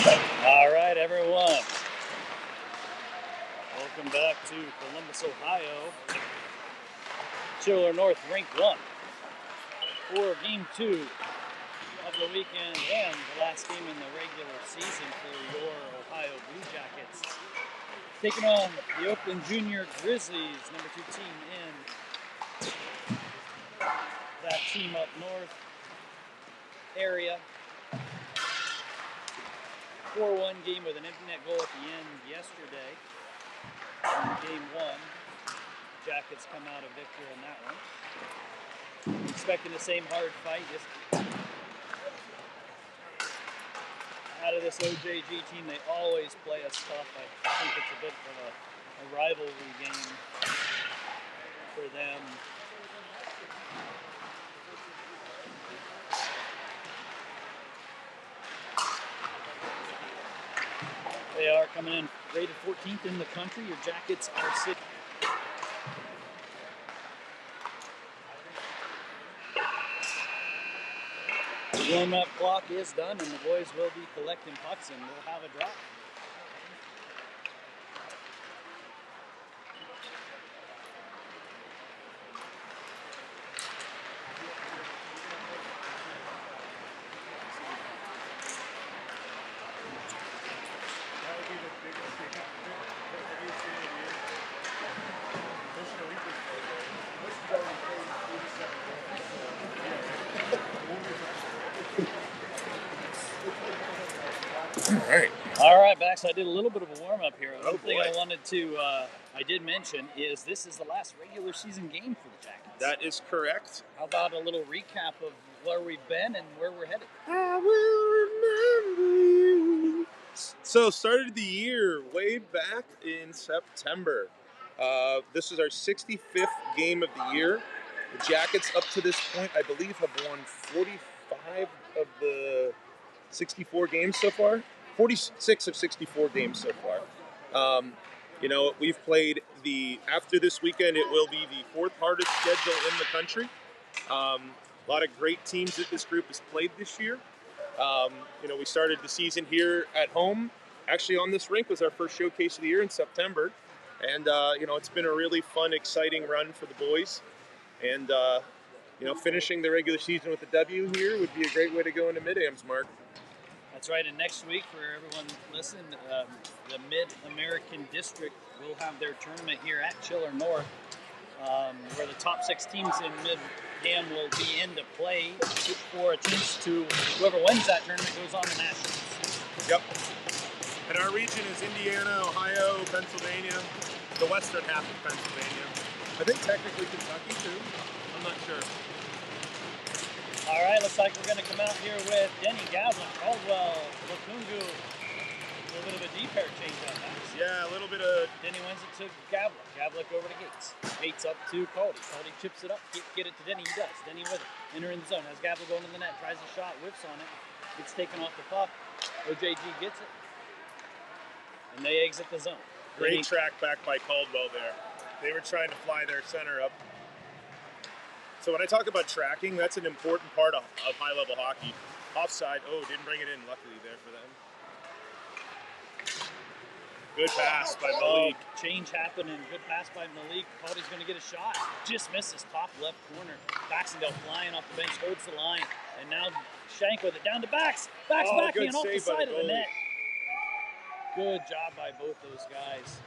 All right, everyone. Welcome back to Columbus, Ohio. Chiller North Rink 1 for Game 2 of the weekend and the last game in the regular season for your Ohio Blue Jackets. Taking on the Oakland Junior Grizzlies, number 2 team in that team up north area. 4-1 game with an empty net goal at the end yesterday. In Game 1, Jackets come out a victor in that one. Expecting the same hard fight out of this OJG team. They always play us tough. I think it's a bit of a rivalry game for them. They are coming in rated 14th in the country. Your Jackets are 6th. The warm-up clock is done, and the boys will be collecting pucks, and we'll have a drop. All right, Bax, I did a little bit of a warm-up here. One thing I wanted to, I did mention is this is the last regular season game for the Jackets. That is correct. How about a little recap of where we've been and where we're headed? I will remember you. So started the year way back in September. This is our 65th game of the year. The Jackets up to this point, I believe, have won 45 of the 64 games so far. 46 of 64 games so far. We've played after this weekend, it will be the fourth hardest schedule in the country. A lot of great teams that this group has played this year. We started the season here at home. Actually, on this rink was our first showcase of the year in September. And, it's been a really fun, exciting run for the boys. And, finishing the regular season with a W here would be a great way to go into Mid-Ams, Mark. That's right, and next week, for everyone listening, the Mid-American District will have their tournament here at Chiller North, where the top 6 teams in Mid-Am will be into play for a chance to, whoever wins that tournament goes on to Nationals. Yep. And our region is Indiana, Ohio, Pennsylvania, the western half of Pennsylvania. I think technically Kentucky, too. I'm not sure. All right, looks like we're going to come out here with Denny, Gavlin, Caldwell, Lukungu. A little bit of a deep pair change up. Yeah, a little bit of... Denny wins it to Gavlik. Gavlik over to Gates. Gates up to Caldy. Caldy chips it up. Get it to Denny. He does. Denny with it. Enter in the zone. Has Gavlik going to the net. Tries a shot. Whiffs on it. Gets taken off the puck. OJG gets it. And they exit the zone. Great track back by Caldwell there. They were trying to fly their center up. So when I talk about tracking, that's an important part of high-level hockey. Offside, didn't bring it in, luckily there for them. Good pass by Malik. Change happened and good pass by Malik. Caldy's going to get a shot. Just misses top left corner. Baxendale flying off the bench, holds the line. And now Shank with it down to Bax. Bax backing off the side of the net. Good job by both those guys.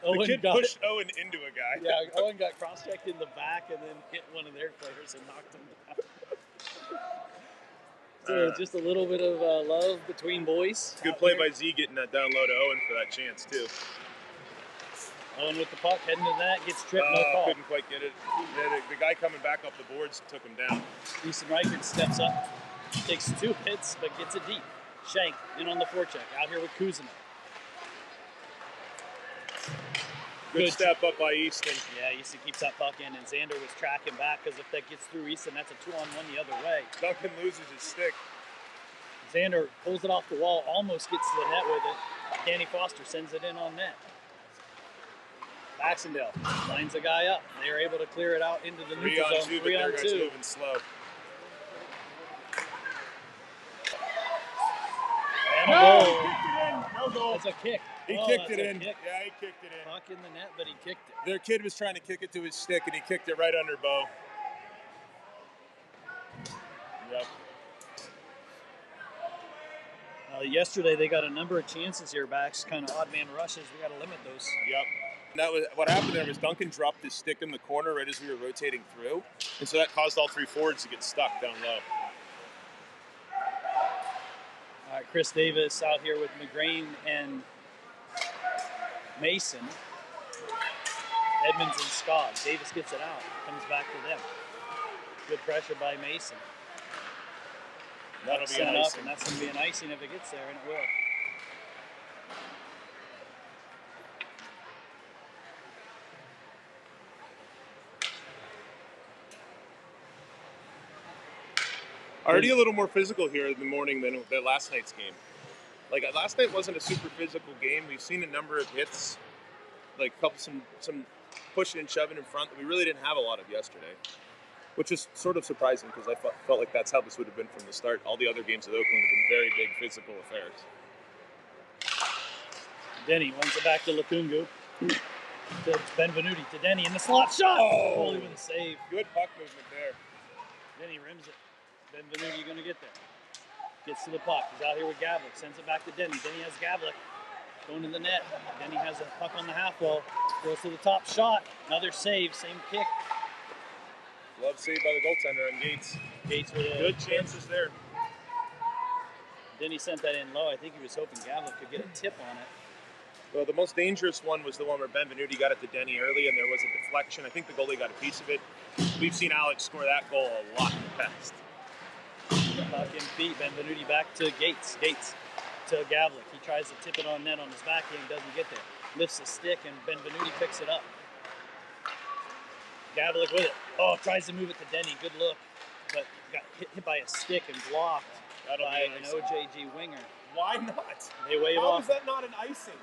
The kid pushed Owen into a guy. Yeah, Owen got cross-checked in the back and then hit one of their players and knocked him down. So just a little bit of love between boys. Good play by Z getting that down low to Owen for that chance, too. Owen with the puck, heading to that, gets tripped, no call. Couldn't quite get it. The guy coming back up the boards took him down. Easton Reichert steps up, takes 2 hits, but gets it deep. Shank in on the forecheck, out here with Kuzma. Good step up by Easton. Yeah, Easton keeps that puck in, and Xander was tracking back because if that gets through Easton, that's a 2-on-1 the other way. Duncan loses his stick. Xander pulls it off the wall, almost gets to the net with it. Danny Foster sends it in on net. Baxendale lines the guy up. They are able to clear it out into the neutral zone. 3-on-2, but their guy's moving slow. And a goal. He kicked it in. No goal. That's a kick. He Oh, kicked that's it a in. kick. Yeah, he kicked it in. Puck in the net, but he kicked it. Their kid was trying to kick it to his stick, and he kicked it right under Bo. Yep. Yesterday they got a number of chances here, backs, kind of odd man rushes. We got to limit those. Yep. And that was what happened there was Duncan dropped his stick in the corner right as we were rotating through, and so that caused all three forwards to get stuck down low. All right, Chris Davis out here with McGrain and Mason. Edmonds and Scott. Davis gets it out. Comes back to them. Good pressure by Mason. That'll be Sent an up, icing. and that's going to be an icing if it gets there, and it will. Already a little more physical here in the morning than last night's game. Like last night wasn't a super physical game. We've seen a number of hits, like some pushing and shoving in front that we really didn't have a lot of yesterday, which is sort of surprising because I felt like that's how this would have been from the start. All the other games at Oakland have been very big physical affairs. Denny wins it back to Lukungu. To Benvenuti, to Denny in the slot shot. Oh! Holy with a save. Good puck movement there. Denny rims it. Benvenuti going to get there. Gets to the puck. He's out here with Gavlik. Sends it back to Denny. Denny has Gavlik. Going to the net. Denny has a puck on the half wall. Goes to the top shot. Another save. Same kick. Love save by the goaltender on Gates. Gates with a Good chances there. Denny sent that in low. I think he was hoping Gavlik could get a tip on it. Well, the most dangerous one was the one where Benvenuti got it to Denny early, and there was a deflection. I think the goalie got a piece of it. We've seen Alex score that goal a lot in the past. Puck in feet. Benvenuti back to Gates. Gates to Gavlik. He tries to tip it on net on his backhand. Doesn't get there. Lifts the stick, and Benvenuti picks it up. Gavlik with it. Oh, tries to move it to Denny. Good look. But got hit by a stick and blocked by an OJG winger. Why not? They wave How off. is that not an icing?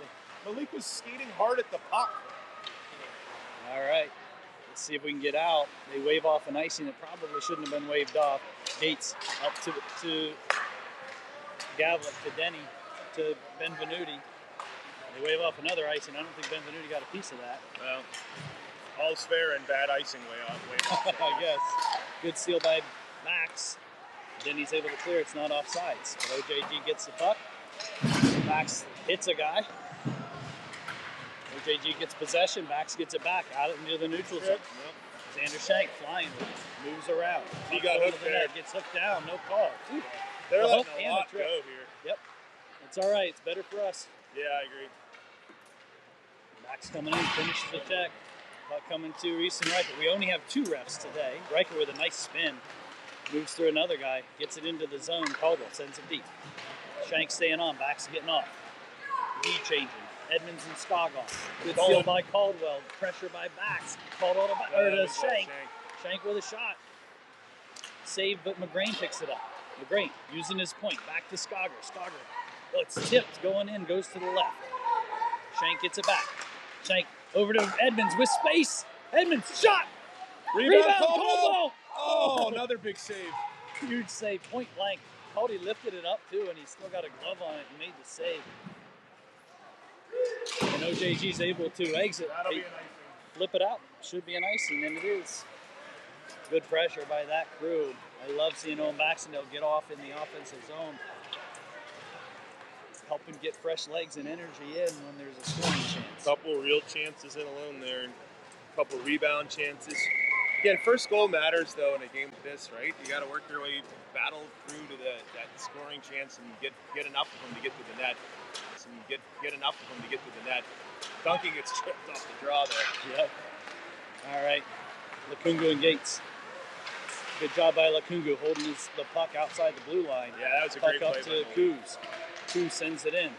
Malik was skating hard at the puck. All right. Let's see if we can get out. They wave off an icing that probably shouldn't have been waved off. Gates up to Gavlik, to Denny, to Benvenuti. They wave off another icing. I don't think Benvenuti got a piece of that. Well, all's fair and bad icing way off. I guess. Good steal by Max. Denny's able to clear. It's not offsides. But OJG gets the puck. Max hits a guy. OJG gets possession. Max gets it back out into the neutral zone. Yep. Xander Shank flying with it. Moves around. He got hooked there. Gets hooked down. No call. Ooh. They're The letting hook a and lot the go trip. here. Yep. It's all right. It's better for us. Yeah, I agree. Max coming in. Finishes the check. Puck coming to Reese and Riker. We only have two refs today. Riker with a nice spin. Moves through another guy. Gets it into the zone. Caldwell sends it deep. Shank staying on. Back's getting off. V changing. Edmonds and Skog off. Good steal by Caldwell. Pressure by Bax. Caldwell to Shank. Shank with a shot. Save, but McGrain picks it up. McGrain using his point. Back to Skogger. Skogger. Oh, it's tipped. Going in. Goes to the left. Shank gets it back. Shank over to Edmonds with space. Edmonds shot. Rebound Caldwell. Oh, another big save. Huge save. Point blank. Cody lifted it up too, and he's still got a glove on it and made the save. And OJG's able to exit. That'll be an icing. Flip it out. Should be an icing, and it is. Good pressure by that crew. I love seeing Owen Baxendale get off in the offensive zone. Helping get fresh legs and energy in when there's a scoring chance. Couple real chances in alone there. Couple rebound chances. Again, first goal matters though in a game like this, right? You got to work your way, battle through to that scoring chance, and get enough of them to get to the net. And get enough of them to get to the net. Dunking gets tripped off the draw there. Yep. All right, Lukungu and Gates. Good job by Lukungu holding the puck outside the blue line. Yeah, that was a great puck play. Up to Coos. Coos sends it in.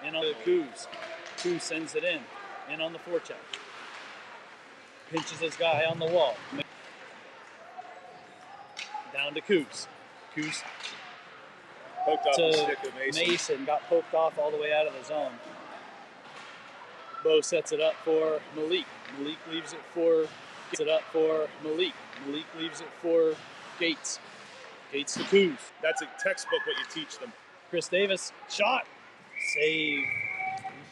In on the Coos. Coos sends it in. In on the forecheck. Pinches his guy on the wall. Down to Coos. Coos Poked off the to stick of Mason. Mason. Got poked off all the way out of the zone. Bo sets it up for Malik. Malik leaves it for Malik. Malik leaves it for Gates. Gates to Coos. That's a textbook what you teach them. Chris Davis, shot, save.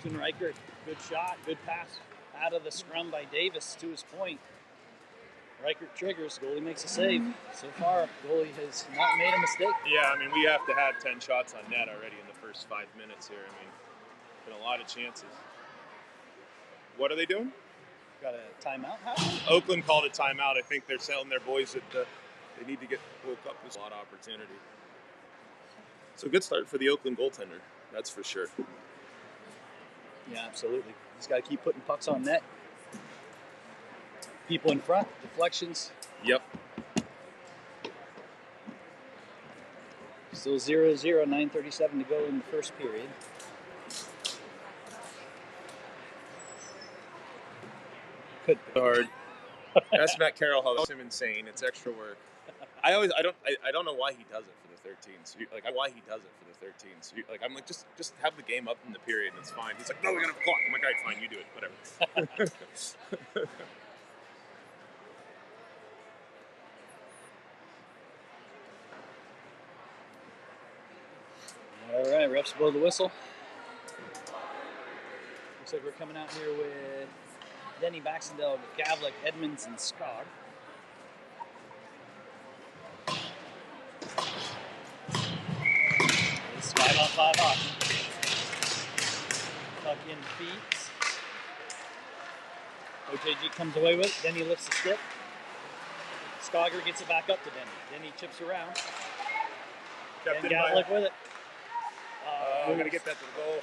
Houston Reichert, good shot, good pass out of the scrum by Davis to his point. Reichert triggers, goalie makes a save. So far, goalie has not made a mistake. Yeah, I mean, we have to have 10 shots on net already in the first 5 minutes here. I mean, been a lot of chances. What are they doing? Got a timeout? How? Oakland called a timeout. I think they're telling their boys that they need to get woke up. There's a lot of opportunity. So good start for the Oakland goaltender, that's for sure. Yeah, absolutely. He's got to keep putting pucks on net. People in front, deflections. Yep. Still 0-0, 9:37 to go in the first period. Could be hard. Ask Matt Carroll how that's him insane. It's extra work. I don't know why he does it for the 13s. I'm like, just have the game up in the period and it's fine. He's like, no, we're gonna have a clock. I'm like, all right, fine, you do it, whatever. All right, refs blow the whistle. Looks like we're coming out here with Denny Baxendale, Gavlik, Edmonds, and Skog. It's 5-on-5 hockey. Tuck in feet. OJG comes away with it. Denny lifts the stick. Skogger gets it back up to Denny. Denny chips around. And Gavlik with it. We're going to get that to the goal.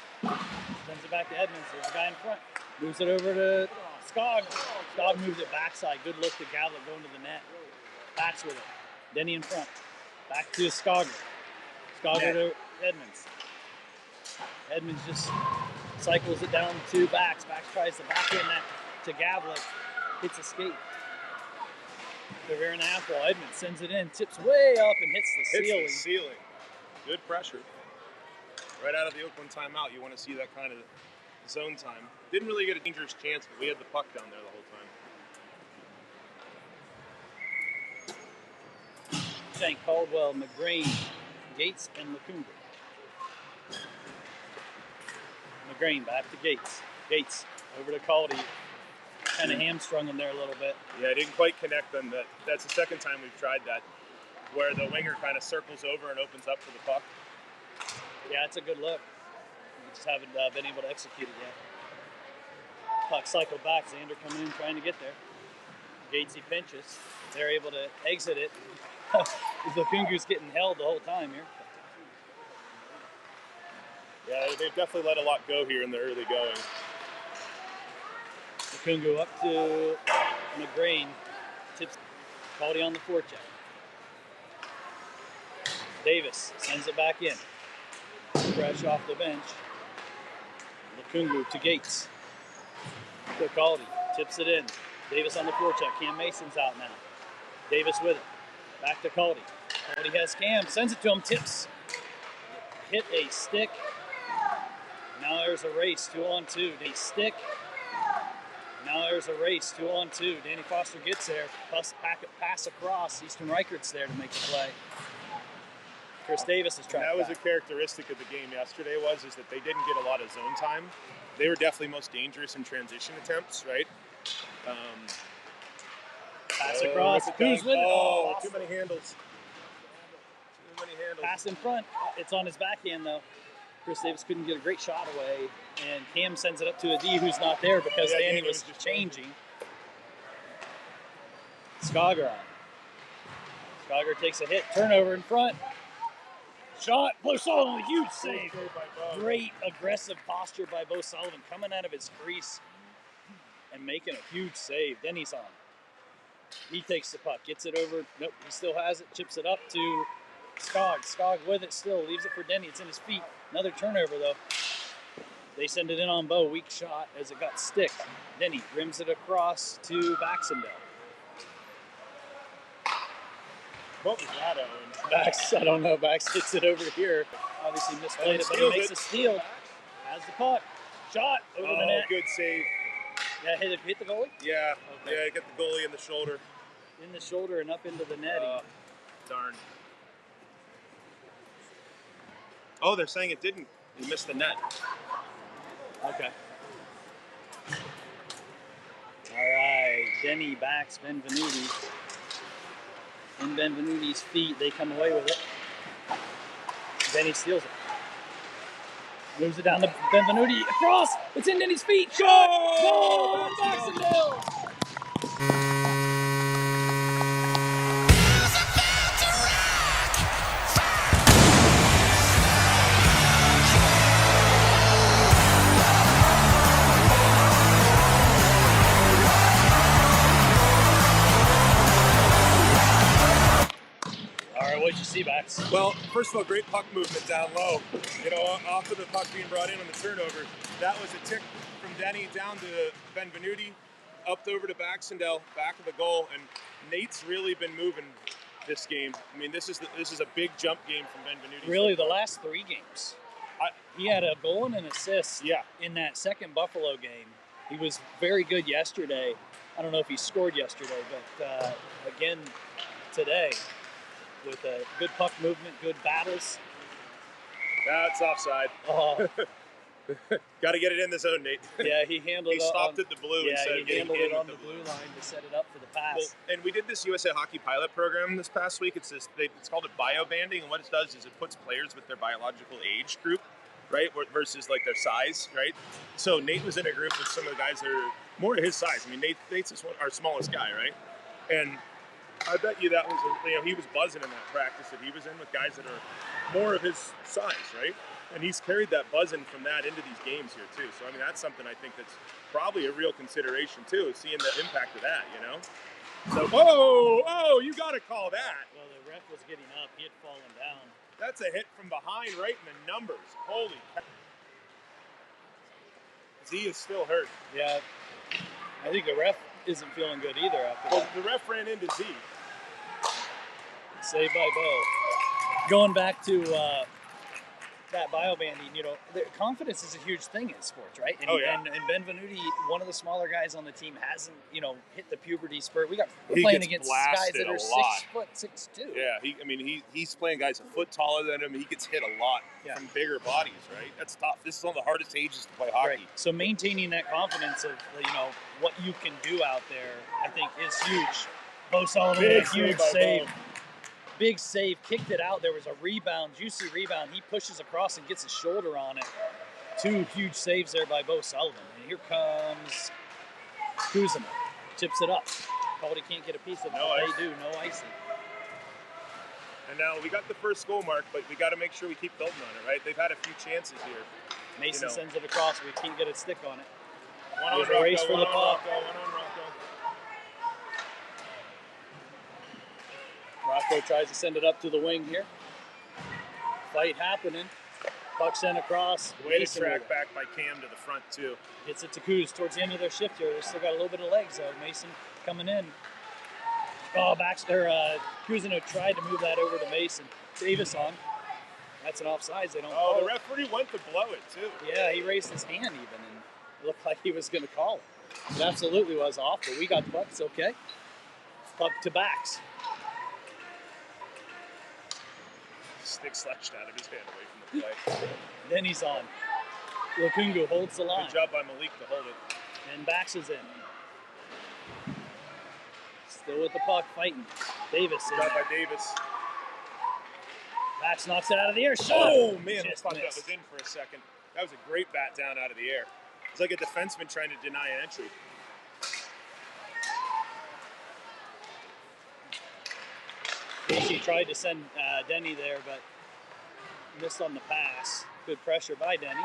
Sends it back to Edmonds. There's a guy in front. Moves it over to Skog. Skog moves it backside. Good look to Gavlik going to the net. Bats with it. Denny in front. Back to Skogger. Skogger to Edmonds. Edmonds just cycles it down to Bax. Bax tries to back in that to Gavlik. Hits a skate. They're very in the half wall. Edmonds sends it in. Tips way up and hits the ceiling. Good pressure. Right out of the Oakland timeout, you want to see that kind of zone time. Didn't really get a dangerous chance, but we had the puck down there the whole time. Shank, Caldwell, McGrain, Gates, and Lacunga. McGrain back to Gates. Gates over to Caldy. Kind of hamstrung him there a little bit. Yeah, didn't quite connect them. That's the second time we've tried that, where the winger kind of circles over and opens up for the puck. Yeah, it's a good look. We just haven't been able to execute it yet. Puck cycle back. Xander coming in trying to get there. Gatesy pinches. They're able to exit it. Lacunga's getting held the whole time here. Yeah, they've definitely let a lot go here in the early going. Lacunga up to McGrain. Tips Caldy on the forecheck. Davis sends it back in. Fresh off the bench. Lacunga to Gates. To Caldy. Tips it in. Davis on the forecheck. Cam Mason's out now. Davis with it. Back to Caldy. Caldy has Cam. Sends it to him. Tips. Hit a stick. Now there's a race. 2-on-2. A stick. Now there's a race. 2-on-2. Danny Foster gets there. Pass across. Easton Reichert's there to make the play. Chris Davis is trying. That was a characteristic of the game yesterday is that they didn't get a lot of zone time. They were definitely most dangerous in transition attempts, right? Pass across. Who's with it? Oh, too many handles. Pass in front. It's on his backhand though. Chris Davis couldn't get a great shot away, and Cam sends it up to a D who's not there because Danny was just changing. Skogger on. Skogger takes a hit. Turnover in front. Shot. Bo Sullivan, huge save. Great aggressive posture by Bo Sullivan coming out of his crease and making a huge save. Then he's on. He takes the puck, gets it over. Nope, he still has it. Chips it up to Skog. Skog with it still. Leaves it for Denny. It's in his feet. Another turnover though. They send it in on Bo. Weak shot as it got sticked. Denny rims it across to Baxendale. What was that, Owen? Bax, I don't know. Bax hits it over here. Obviously misplayed it, but he makes a steal. Has the puck. Shot over the net. Good save. Yeah, hit the goalie? Yeah. Okay. Yeah, get the goalie in the shoulder. In the shoulder and up into the netting. Darn. Oh, they're saying it didn't. He missed the net. Okay. All right, Denny backs Benvenuti. In Benvenuti's feet, they come away with it. Denny steals it. Moves it down to Benvenuti. Across. It's in Denny's feet. Shot. Goal. Baxendale. What'd you see, Bax? Well, first of all, great puck movement down low. You know, off of the puck being brought in on the turnover. That was a tick from Denny down to Benvenuti, up over to Baxendale, back of the goal, and Nate's really been moving this game. I mean, this is a big jump game from Benvenuti. Really, the last 3 games. He had a goal and an assist in that second Buffalo game. He was very good yesterday. I don't know if he scored yesterday, but again today, with a good puck movement, good battles. That's offside. Oh. Got to get it in the zone, Nate. Yeah, he handled it. He stopped at the blue instead of getting it on the blue line to set it up for the pass. Well, and we did this USA Hockey pilot program this past week. It's called a bio-banding, and what it does is it puts players with their biological age group, right, versus like their size, right? So Nate was in a group with some of the guys that are more his size. I mean, Nate's our smallest guy, right? And I bet you that was, he was buzzing in that practice that he was in with guys that are more of his size, right? And he's carried that buzzing from that into these games here too. So I mean, that's something I think that's probably a real consideration too, is seeing the impact of that, you know? So, you got to call that. Well, the ref was getting up. He had fallen down. That's a hit from behind, right in the numbers. Holy cow. Z is still hurt. Yeah, I think the ref isn't feeling good either after that. The ref ran into Z. Saved by Bo. Going back to that bio-banding, confidence is a huge thing in sports, right? And, and Benvenuti, one of the smaller guys on the team, hasn't, hit the puberty spurt. We're playing against guys that are 6'6". Yeah, he's playing guys a foot taller than him. He gets hit a lot from bigger bodies, right? That's tough. This is one of the hardest ages to play hockey. Right. So maintaining that confidence of, what you can do out there, I think is huge. Bo Sullivan with a huge save. Big save, kicked it out. There was a rebound, juicy rebound. He pushes across and gets his shoulder on it. 2 huge saves there by Bo Sullivan. And here comes Kuzma. Tips it up. Probably can't get a piece of it. They do, no icing. And now we got the first goal mark, but we got to make sure we keep building on it, right? They've had a few chances here. Mason sends it across. We can't get a stick on it. One on Rocco, race for the puck. Rocco tries to send it up to the wing here. Fight happening. Puck sent across. Way to track back by Cam to the front, too. Gets it to Kuz towards the end of their shift here. They still got a little bit of legs, though. Mason coming in. Oh, Kuzino tried to move that over to Mason. Davis on. That's an offsides. They don't call the referee went to blow it, too. Yeah, he raised his hand even, and it looked like he was going to call it. It absolutely was off, but we got the puck. It's okay. Puck to backs. Stick slashed out of his hand away from the play. Then he's on. Lukungu holds the line. Good job by Malik to hold it. And Bax is in. Still with the puck, fighting. Davis in. Good job by Davis. Bax knocks it out of the air. Shot. Oh, man, I thought missed. that was in for a second. That was a great bat down out of the air. It's like a defenseman trying to deny an entry. Casey tried to send Denny there, but missed on the pass. Good pressure by Denny.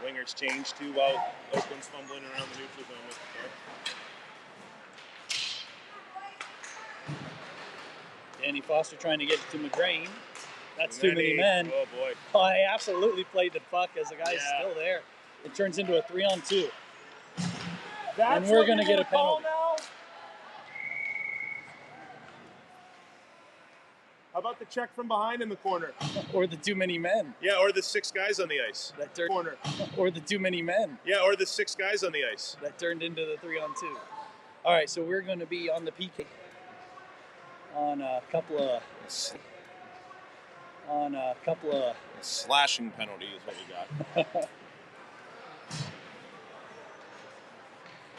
Wingers changed too while Oakland's fumbling around the neutral zone with the puck. Danny Foster trying to get it to McGrain. That's too many men. Oh, boy. Oh, he absolutely played the puck as the guy's still there. It turns into a 3-on-2. And we're going to get a penalty. How about the check from behind in the corner? Or the too many men. Yeah, or the 6 guys on the ice. That turned, corner. Or the too many men. Yeah, or the 6 guys on the ice. That turned into the 3-on-2. All right, so we're going to be on the PK on a couple of on a couple of slashing penalty is what we got.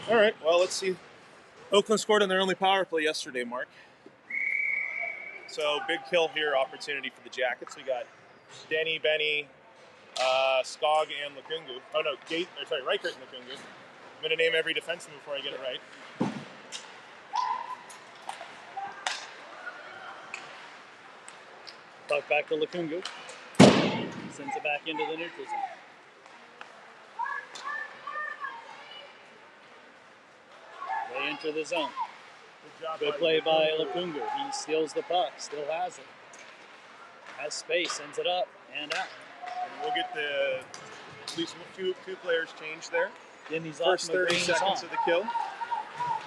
All right, well, let's see. Oakland scored on their only power play yesterday, Mark. So big kill here opportunity for the Jackets. We got Denny, Benny, Skog, and Lukungu. Oh no, Reichert and Lukungu. I'm gonna name every defenseman before I get it right. Puck back to Lukungu. Sends it back into the neutral zone. They enter the zone. Good play by Lukungu. He steals the puck, still has it. Has space, sends it up and out. And we'll get at least two players changed there. Then he's First 30 seconds of the kill.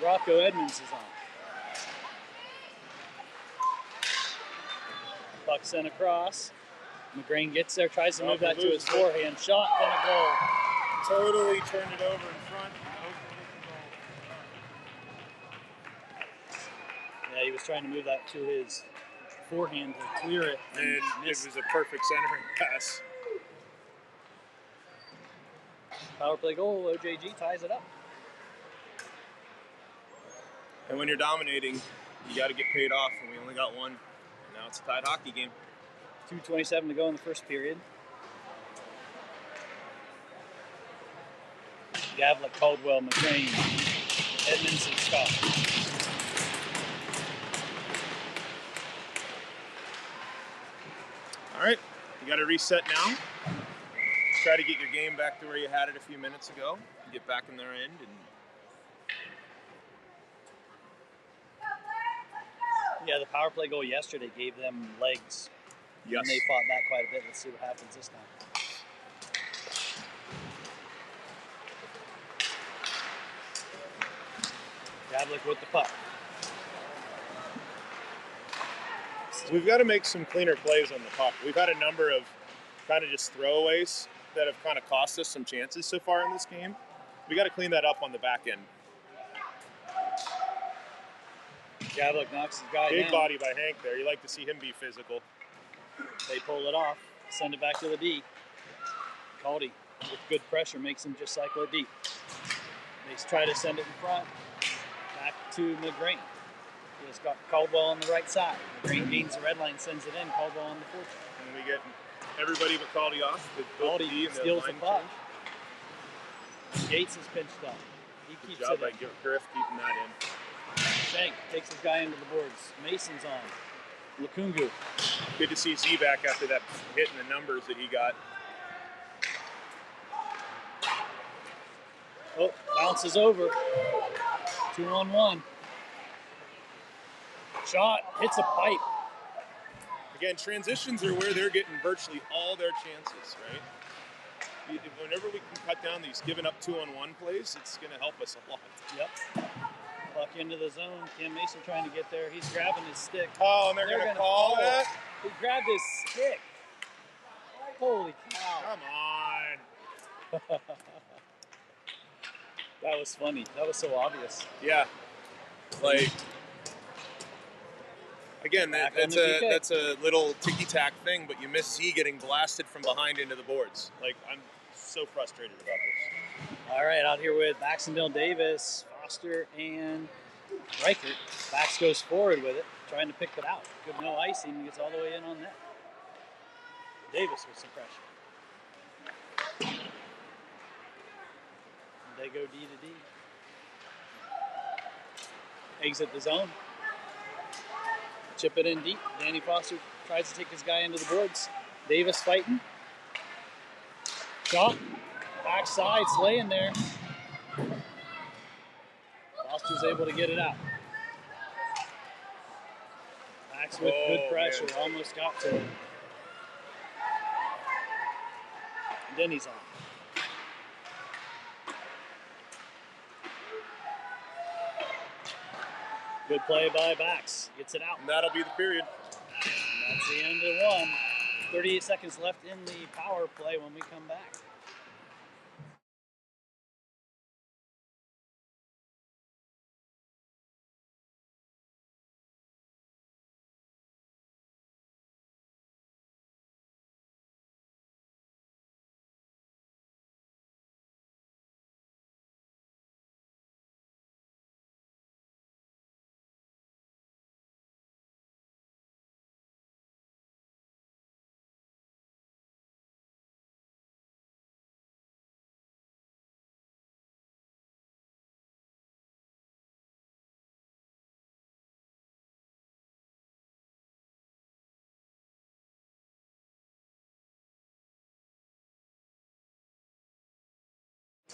Rocco Edmonds is on. Puck sent across. McGrain gets there, tries to move that to his forehand shot, and a goal. Totally turned it over in front. Yeah, he was trying to move that to his forehand to clear it. And it was a perfect centering pass. Power play goal, OJG ties it up. And when you're dominating, you got to get paid off, and we only got one. Now it's a tied hockey game. 2:27 to go in the first period. Gavlik, Caldwell, McGrain, Edmonds, and Scott. All right, you got to reset now. Try to get your game back to where you had it a few minutes ago. Get back in their end. Yeah, the power play goal yesterday gave them legs. Yes. And they fought back quite a bit. Let's see what happens this time. Gavlik with the puck. We've got to make some cleaner plays on the puck. We've had a number of kind of just throwaways that have kind of cost us some chances so far in this game. We got to clean that up on the back end. Gavlik knocks his guy down. Big body by Hank there. You like to see him be physical. They pull it off, send it back to the D. Caldy, with good pressure, makes him just cycle it deep. They try to send it in front, back to McGrain. He's got Caldwell on the right side. McGrain gains the red line, sends it in. Caldwell on the forehand. And we get everybody but Caldy off. Caldy steals the puck. Gates is pinched up. He keeps Good job it by in. Griff keeping that in. Shank takes his guy into the boards. Mason's on. Lukungu. Good to see Z back after that hit in the numbers that he got. Oh, bounces over. 2-on-1. Shot, hits a pipe. Again, transitions are where they're getting virtually all their chances, right? Whenever we can cut down these giving up 2-on-1 plays, it's going to help us a lot. Yep. Puck into the zone. Cam Mason trying to get there. He's grabbing his stick. Oh, and they're going to call that? He grabbed his stick. Holy cow. Come on. That was funny. That was so obvious. Yeah. Like, again, that's a little ticky-tack thing, but you miss Z getting blasted from behind into the boards. Like, I'm so frustrated about this. All right, out here with Baxendale Davis, Foster, and Reichert. Bax goes forward with it, trying to pick it out. Good no icing, gets all the way in on net. Davis with some pressure. They go D to D. Exit the zone. Chip it in deep. Danny Foster tries to take his guy into the boards. Davis fighting. Shot. Backside, laying there. Foster's able to get it out. Max with good pressure, man. Almost got to him. Denny's on. Good play by Bax. Gets it out. And that'll be the period. And that's the end of one. 38 seconds left in the power play when we come back.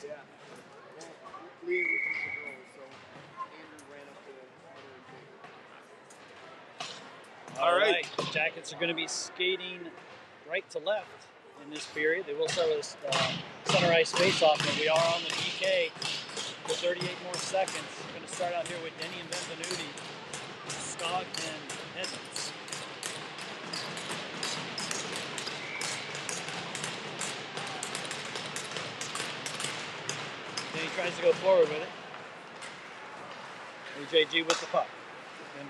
Yeah. Well, Leah was with the girls, so Andrew ran up to her and All right. Jackets are going to be skating right to left in this period. They will start with a center ice face-off, but we are on the PK for 38 more seconds. We're going to start out here with Denny and Benvenuti, Scott and Edmonds. Denny tries to go forward with it. OJG with the puck.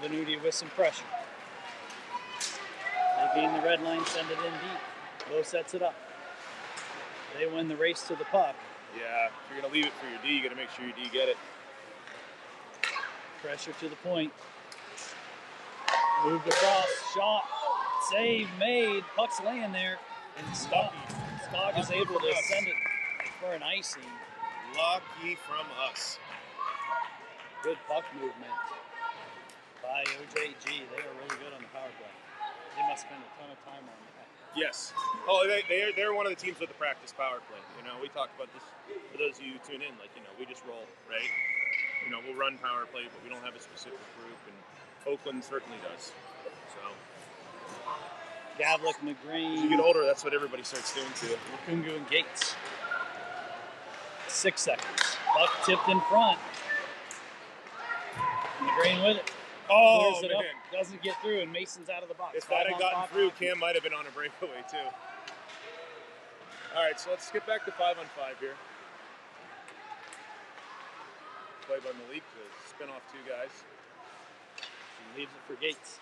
Benvenuti with some pressure. They gain the red line, send it in deep. Low sets it up. They win the race to the puck. Yeah, if you're going to leave it for your D, you got to make sure your D get it. Pressure to the point. Moved across, shot, save made. Puck's laying there, and Skog is able to send it for an icing. Lucky from us. Good puck movement by OJG. They are really good on the power play. They must spend a ton of time on that. Yes. Oh, they're one of the teams with the practice power play. You know, we talked about this for those of you who tune in. Like, you know, we just roll, right? You know, we'll run power play, but we don't have a specific group, and Oakland certainly does. So, Gavlik, McGreen. as you get older, that's what everybody starts doing too. Kungu and Gates. 6 seconds. Puck tipped in front. McGreen with it. Oh, Clears it man. up. Doesn't get through, and Mason's out of the box. If that had gotten through, Cam might have been on a breakaway too. All right, so let's skip back to 5-on-5 here. Play by Malik to spin off 2 guys. He leaves it for Gates.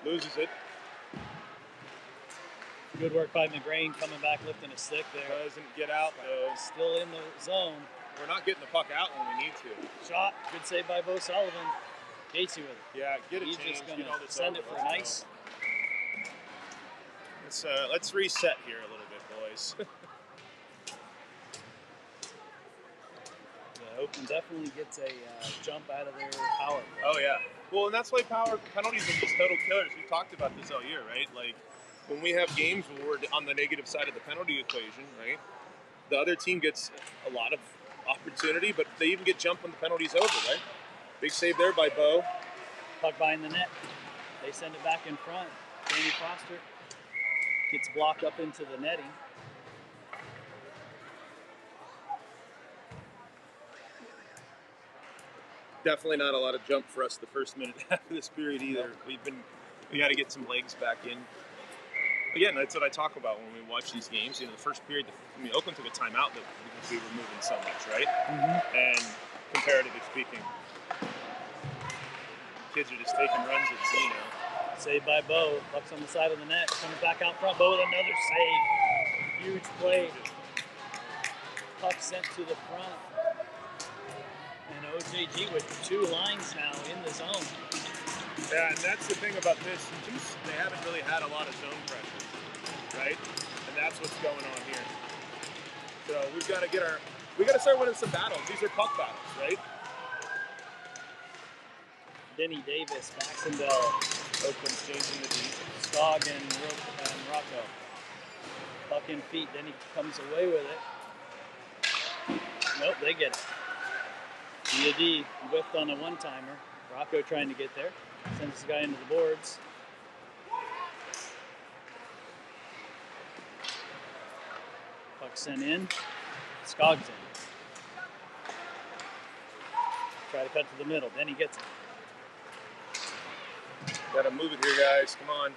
Loses it. Good work by McGrane coming back, lifting a stick there. Doesn't get out though. Still in the zone. We're not getting the puck out when we need to. Shot. Good save by Bo Sullivan. Gatesy with it. Yeah, get a He's change. just going get all to this send over. it for an ice. Let's reset here a little bit, boys. Yeah, Oakland definitely gets a jump out of their power play. Oh yeah. Well, and that's why power penalties are just total killers. We've talked about this all year, right? Like when we have games where we're on the negative side of the penalty equation, right? The other team gets a lot of opportunity, but they even get jumped when the penalty's over, right? Big save there by Bo. Puck behind the net. They send it back in front. Jamie Foster gets blocked up into the netting. Definitely not a lot of jump for us the first minute after this period either. We got to get some legs back in. Again, that's what I talk about when we watch these games. You know, the first period, Oakland took a timeout because we were moving so much, right? Mm-hmm. And comparatively speaking, kids are just taking runs at Z now. Saved by Bo. Puck's on the side of the net. Coming back out front. Bo with another save. Huge play. Puck sent to the front. And OJG with 2 lines now in the zone. Yeah, and that's the thing about this. They haven't really had a lot of zone pressure, right? And that's what's going on here. So we got to start winning some battles. These are puck battles, right? Denny Davis, Baxendale. Oakland's changing the D. Skog and Rocco. Puck in feet. Denny comes away with it. Nope, they get it. D whiffed on a one-timer. Rocco trying to get there. Sends the guy into the boards. Puck sent in. Skog's in. Try to cut to the middle. Then he gets it. Gotta move it here, guys. Come on.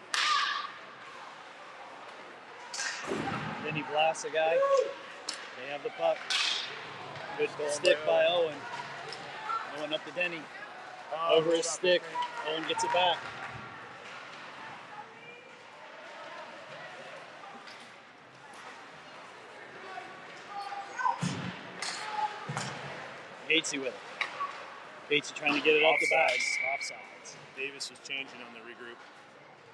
Then he blasts a guy. They have the puck. Good stick by Owen. Owen up to Denny. Over his stick. Owen gets it back. Gatesy with it. Gatesy trying to get it off the back. Offsides. Davis was changing on the regroup.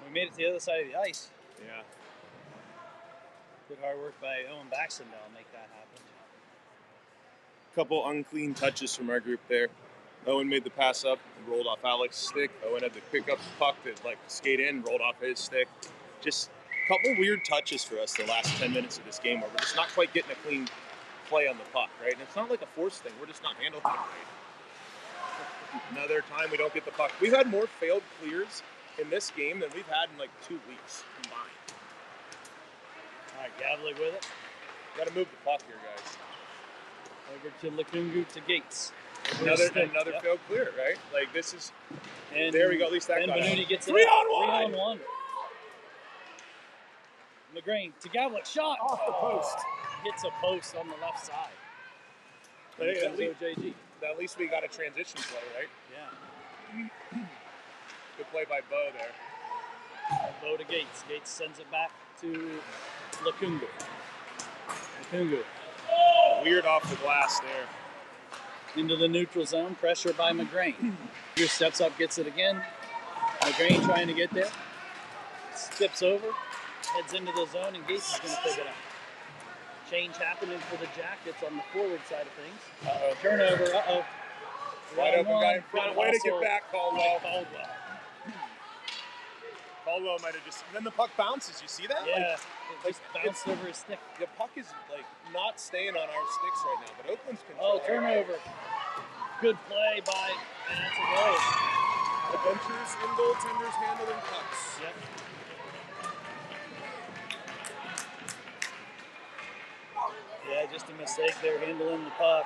We made it to the other side of the ice. Yeah. Good hard work by Owen Baxendale to make that happen. Couple unclean touches from our group there. Owen made the pass up, rolled off Alex's stick. Owen had to pick up the puck to skate in, rolled off his stick. Just a couple weird touches for us the last 10 minutes of this game where we're just not quite getting a play on the puck, right? And it's not like a force thing. We're just not handling it right. Another time we don't get the puck. We've had more failed clears in this game than we've had in like 2 weeks combined. All right, Gavlik with it. Got to move the puck here, guys. Over to Lukungu to Gates. Another failed clear, right? Like this is. And there we go. At least that and got Benuti out. gets it. 3-on-1. McGrain to Gavlik. Shot Off the post. Hits a post on the left side. But hey, OJG. at least we got a transition play, right? Yeah. Good play by Bo there. Bo to Gates. Gates sends it back to Lukungu. Lukungu. Weird off the glass there. Into the neutral zone. Pressure by McGrain. Here steps up, gets it again. McGrain trying to get there. Skips over. Heads into the zone, and Gates is going to pick it up. Change happening for the Jackets on the forward side of things. Uh-oh. Turnover. Uh-oh. Wide open guy in front. Way to get back, Caldwell. Caldwell might have just. Then the puck bounces. You see that? Yeah. Like, it just bounced over his stick. The puck is like not staying on our sticks right now, but Oakland's Oh, control. turnover. Good play by. And that's a goal. Adventures in goaltenders handling pucks. Yep. Yeah, just a mistake there handling the puck.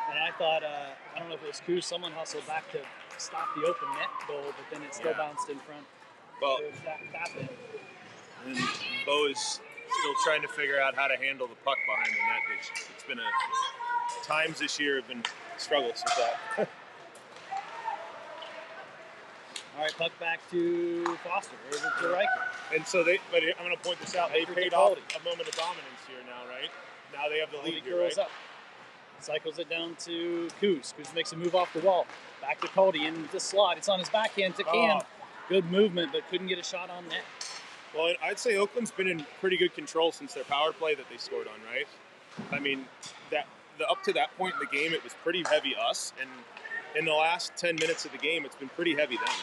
And I thought, I don't know if it was Coos, someone hustled back to stop the open net goal, but then it still bounced in front. Well, It was happening. and Bo is still trying to figure out how to handle the puck behind the net. It's been times this year have been struggles with that. All right, puck back to Foster, over to Riker. And so but I'm going to point this out. They Riker paid to off Cody. a moment of dominance here now, right? Now they have the Cody lead here, curls right? up. Cycles it down to Coos. Coos makes a move off the wall. Back to Cody into the slot. It's on his backhand to Cam. Good movement, but couldn't get a shot on net. Well, I'd say Oakland's been in pretty good control since their power play that they scored on, right? I mean, up to that point in the game, it was pretty heavy us, and in the last 10 minutes of the game, it's been pretty heavy them.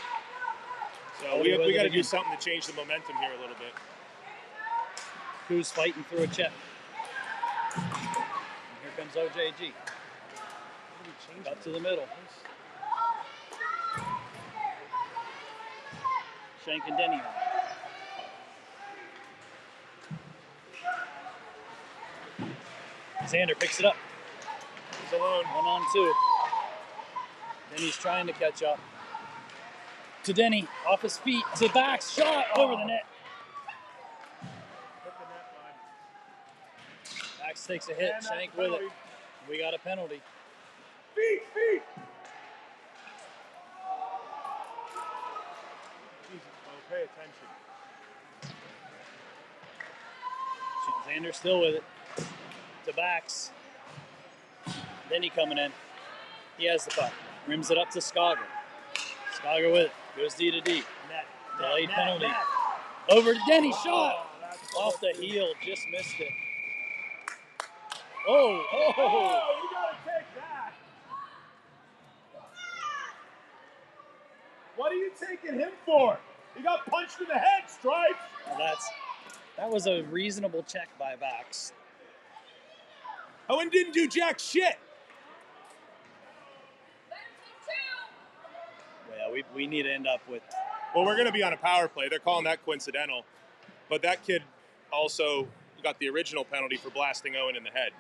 So we got to do something to change the momentum here a little bit. Coos fighting through a check. And here comes OJG. Up to the middle. Shank and Denny. Xander picks it up. He's alone. 1-on-2. Denny's trying to catch up. To Denny, off his feet, to Bax, shot over the net. Bax takes a hit, Shank with it. We got a penalty. Feet! Jesus, Bo, pay attention. Xander still with it. To Bax. Denny coming in. He has the puck. Rims it up to Skager. Skager with it. Goes D to D. Delayed penalty. Over to Denny. Shot. Off the heel. Just missed it. Oh, You gotta take that. What are you taking him for? He got punched in the head, Stripes. Well, that was a reasonable check by Bax. Owen didn't do jack shit. Yeah, we need to end up with. Well, we're going to be on a power play. They're calling that coincidental. But that kid also got the original penalty for blasting Owen in the head.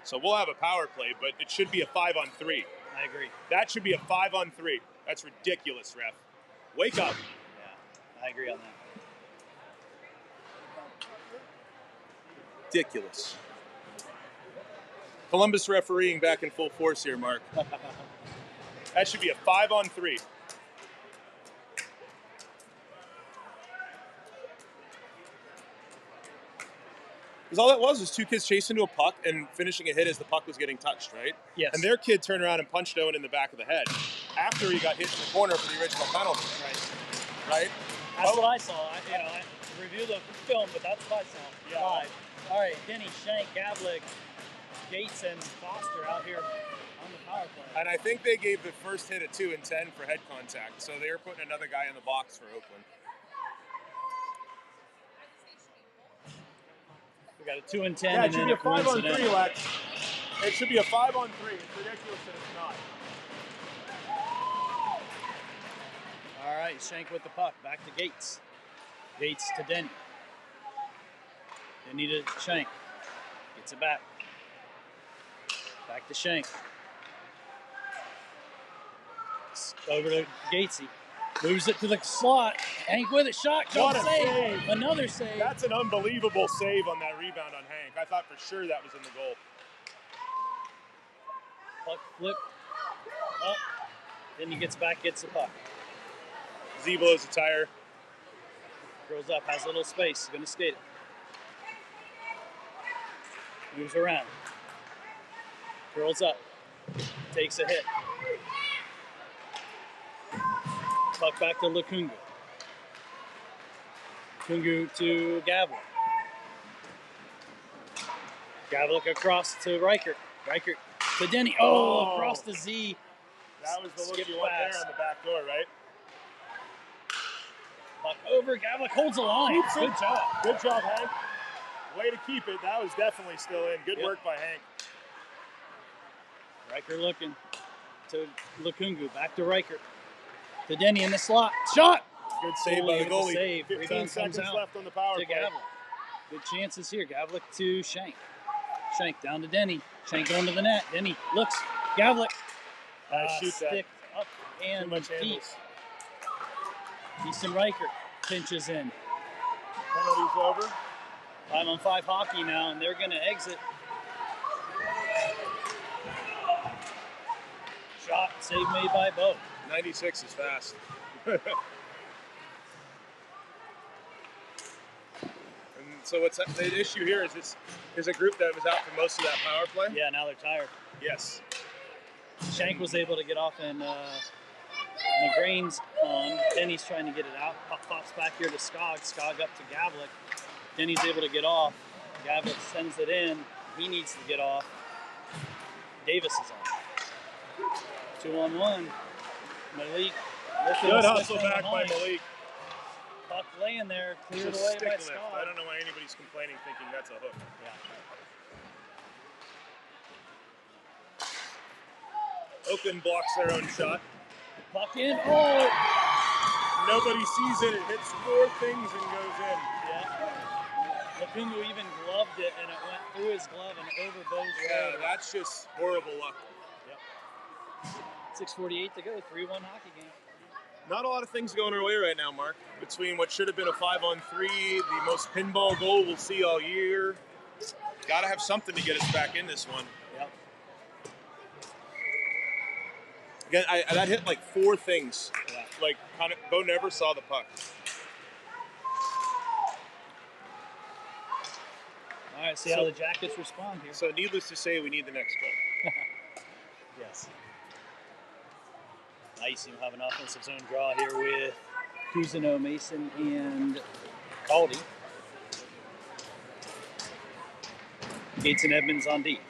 So we'll have a power play, but it should be a 5-on-3. I agree. That should be a 5-on-3. That's ridiculous, ref. Wake up. Yeah, I agree on that. Ridiculous. Columbus refereeing back in full force here, Mark. That should be a 5-on-3. Because all that was 2 kids chasing into a puck and finishing a hit as the puck was getting touched, right? Yes. And their kid turned around and punched Owen in the back of the head after he got hit in the corner for the original penalty. Right? That's what I saw. I reviewed the film, but that's what I saw live. All right, Denny, Shank, Gavlik, Gates, and Foster out here on the power play. And I think they gave the first hit a 2 and 10 for head contact, so they were putting another guy in the box for Oakland. We got a 2 and 10, Yeah, it and should then be a a 5-on-3, coincidental. Lex. It should be a 5-on-3. It's ridiculous that it's not. All right, Shank with the puck. Back to Gates. Gates to Denny. Denny to Shank. Gets it back. Back to Shank. Over to Gatesy. Moves it to the slot. Hank with it. Shot. What a Save. save. Another save. That's an unbelievable save on that rebound on Hank. I thought for sure that was in the goal. Puck flip. Up. Then he gets back, gets the puck. Z blows a tire. Grows up, has a little space. Going to skate it. Moves around. Curls up. Takes a hit. Puck back to Lukungu. Lukungu to Gavlik. Gavlik across to Reichert. Reichert to Denny. Oh, across the Z. That was the look Skip you want there pass. on the back door, right? Puck over. Gavlik holds the line. Good job. Good job, Hank. Way to keep it. That was definitely still in. Good work by Hank. Reichert looking to Lukungu. Back to Reichert. To Denny in the slot. Shot! Good save by the goalie. Save. 15 Rebound seconds comes out left on the power to play. Gavlik. Good chances here. Gavlik to Shank. Shank down to Denny. Shank going to the net. Denny looks. Gavlik. Shoot that. Stick up and Too much deep. handles. Easton Reichert pinches in. Penalty's over. 5-on-5 hockey now, and they're going to exit. Shot, save made by Bo. 96 is fast. And so what's the issue here is this is a group that was out for most of that power play. Yeah, now they're tired. Yes. Shank was able to get off, and McGrain's on. Denny's trying to get it out. Pops back here to Skog. Skog up to Gavlik. Denny's able to get off. Gavlik sends it in. He needs to get off. Davis is on. 2-on-1. Malik. Good hustle back by Malik. Puck laying there, cleared It's a away stick by lift. Scott. I don't know why anybody's complaining thinking that's a hook. Yeah. Oakland blocks their own shot. Puck in. Oh! Nobody sees it. It hits 4 things and goes in. Yeah. Lukungu even gloved it, and it went through his glove and over Bo's shoulder. That's just horrible luck. Yep. 6:48 to go. 3-1 hockey game. Not a lot of things going our way right now, Mark. Between what should have been a 5-on-3, the most pinball goal we'll see all year. Got to have something to get us back in this one. Yep. Again, that hit like 4 things. Yeah. Like, Bo never saw the puck. All right, see how the Jackets respond here. So needless to say, we need the next goal. Yes. Nice. You'll have an offensive zone draw here with Cousineau, Mason, and Caldy. Gates and Edmonds on D.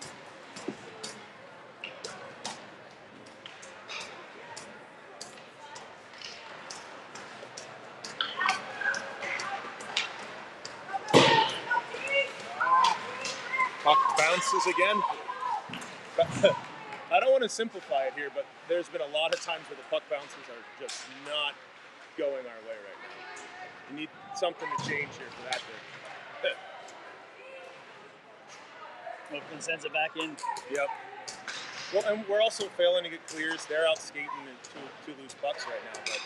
Puck bounces again. I don't want to simplify it here, but there's been a lot of times where the puck bounces are just not going our way right now. We need something to change here for that to. Oakland sends it back in. Yep. Well, and we're also failing to get clears. They're out skating to lose pucks right now, but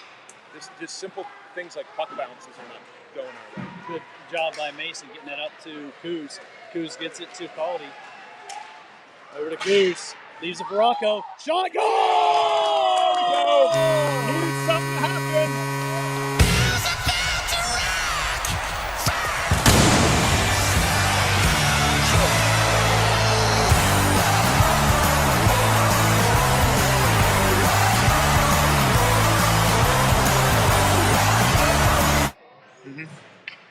just simple things like puck bounces are not going our way. Good job by Mason getting it up to Coos. Coos gets it to Caldy. Over to Coos. Leaves it for Rocco. Shot, goal! Needed something to happen.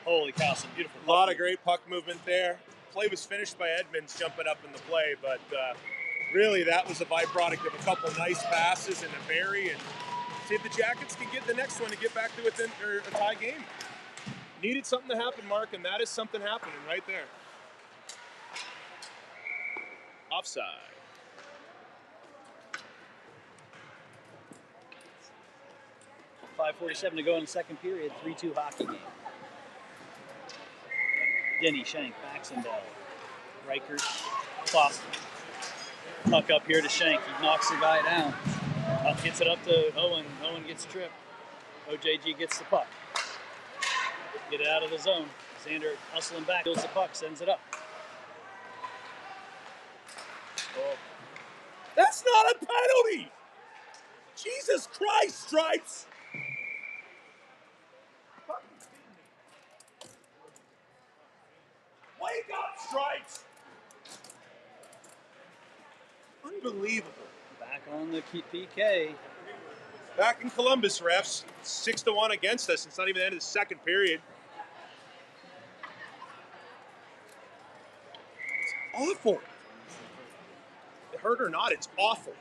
Holy cow, some beautiful. A lot of great puck movement there. Play was finished by Edmonds jumping up in the play, but really that was a byproduct of a couple nice passes and a bury, and see if the Jackets can get the next one to get back to within or a tie game. Needed something to happen, Mark, and that is something happening right there. Offside. .547 to go in the second period. 3-2 hockey game. Denny, Shank, Baxendale, Reichert, Foster. Puck up here to Shank. He knocks the guy down. Up gets it up to Owen. Owen gets tripped. OJG gets the puck. Get it out of the zone. Xander hustling back, steals the puck, sends it up. Oh. That's not a penalty! Jesus Christ, Stripes! Wake up, Stripes! Unbelievable. Back on the PK. Back in Columbus, refs. 6-1 against us. It's not even the end of the second period. It's awful. It hurt or not, it's awful.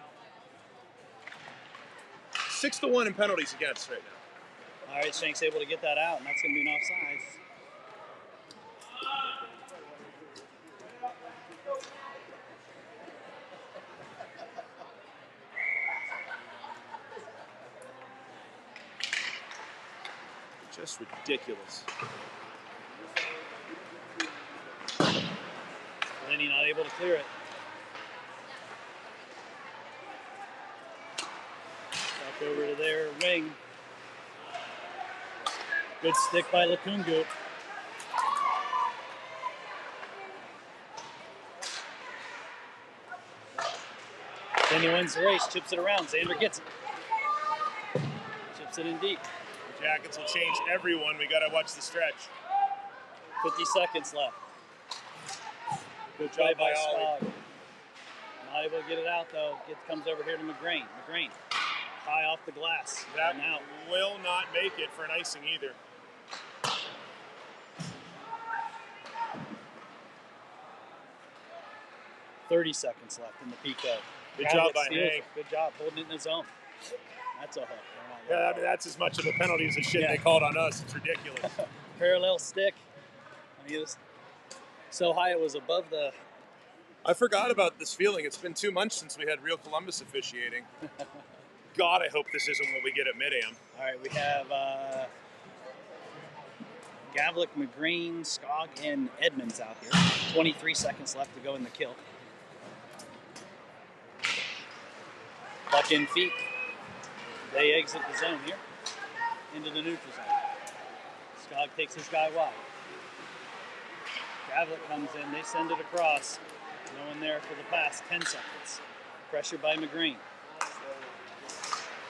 6-1 in penalties against right now. All right, Shank's able to get that out, and that's going to be an offsides. Just ridiculous. Lenny not able to clear it. Back over to their wing. Good stick by Lakungu. Then he wins the race, chips it around. Xander gets it. Chips it in deep. The Jackets will change everyone. We got to watch the stretch. 50 seconds left. Good try by Skog. Not able to get it out though. Comes over here to McGrain. McGrain, high off the glass. That out. will not make it for an icing either. .30 seconds left in the PK. Good job by steals. Hank. Good job holding it in the zone. That's a hook. Yeah, I mean, that's as much of a penalty as the shit they called on us. It's ridiculous. Parallel stick. I mean, it was so high it was above the... I forgot about this feeling. It's been 2 months since we had real Columbus officiating. God, I hope this isn't what we get at Mid-Am. All right, we have Gavlik, McGrain, Skog, and Edmonds out here. 23 seconds left to go in the kill. Puck in feet. They exit the zone here into the neutral zone. Skog takes his guy wide. Gavlik comes in. They send it across. No one there for the pass. 10 seconds. Pressure by McGrain.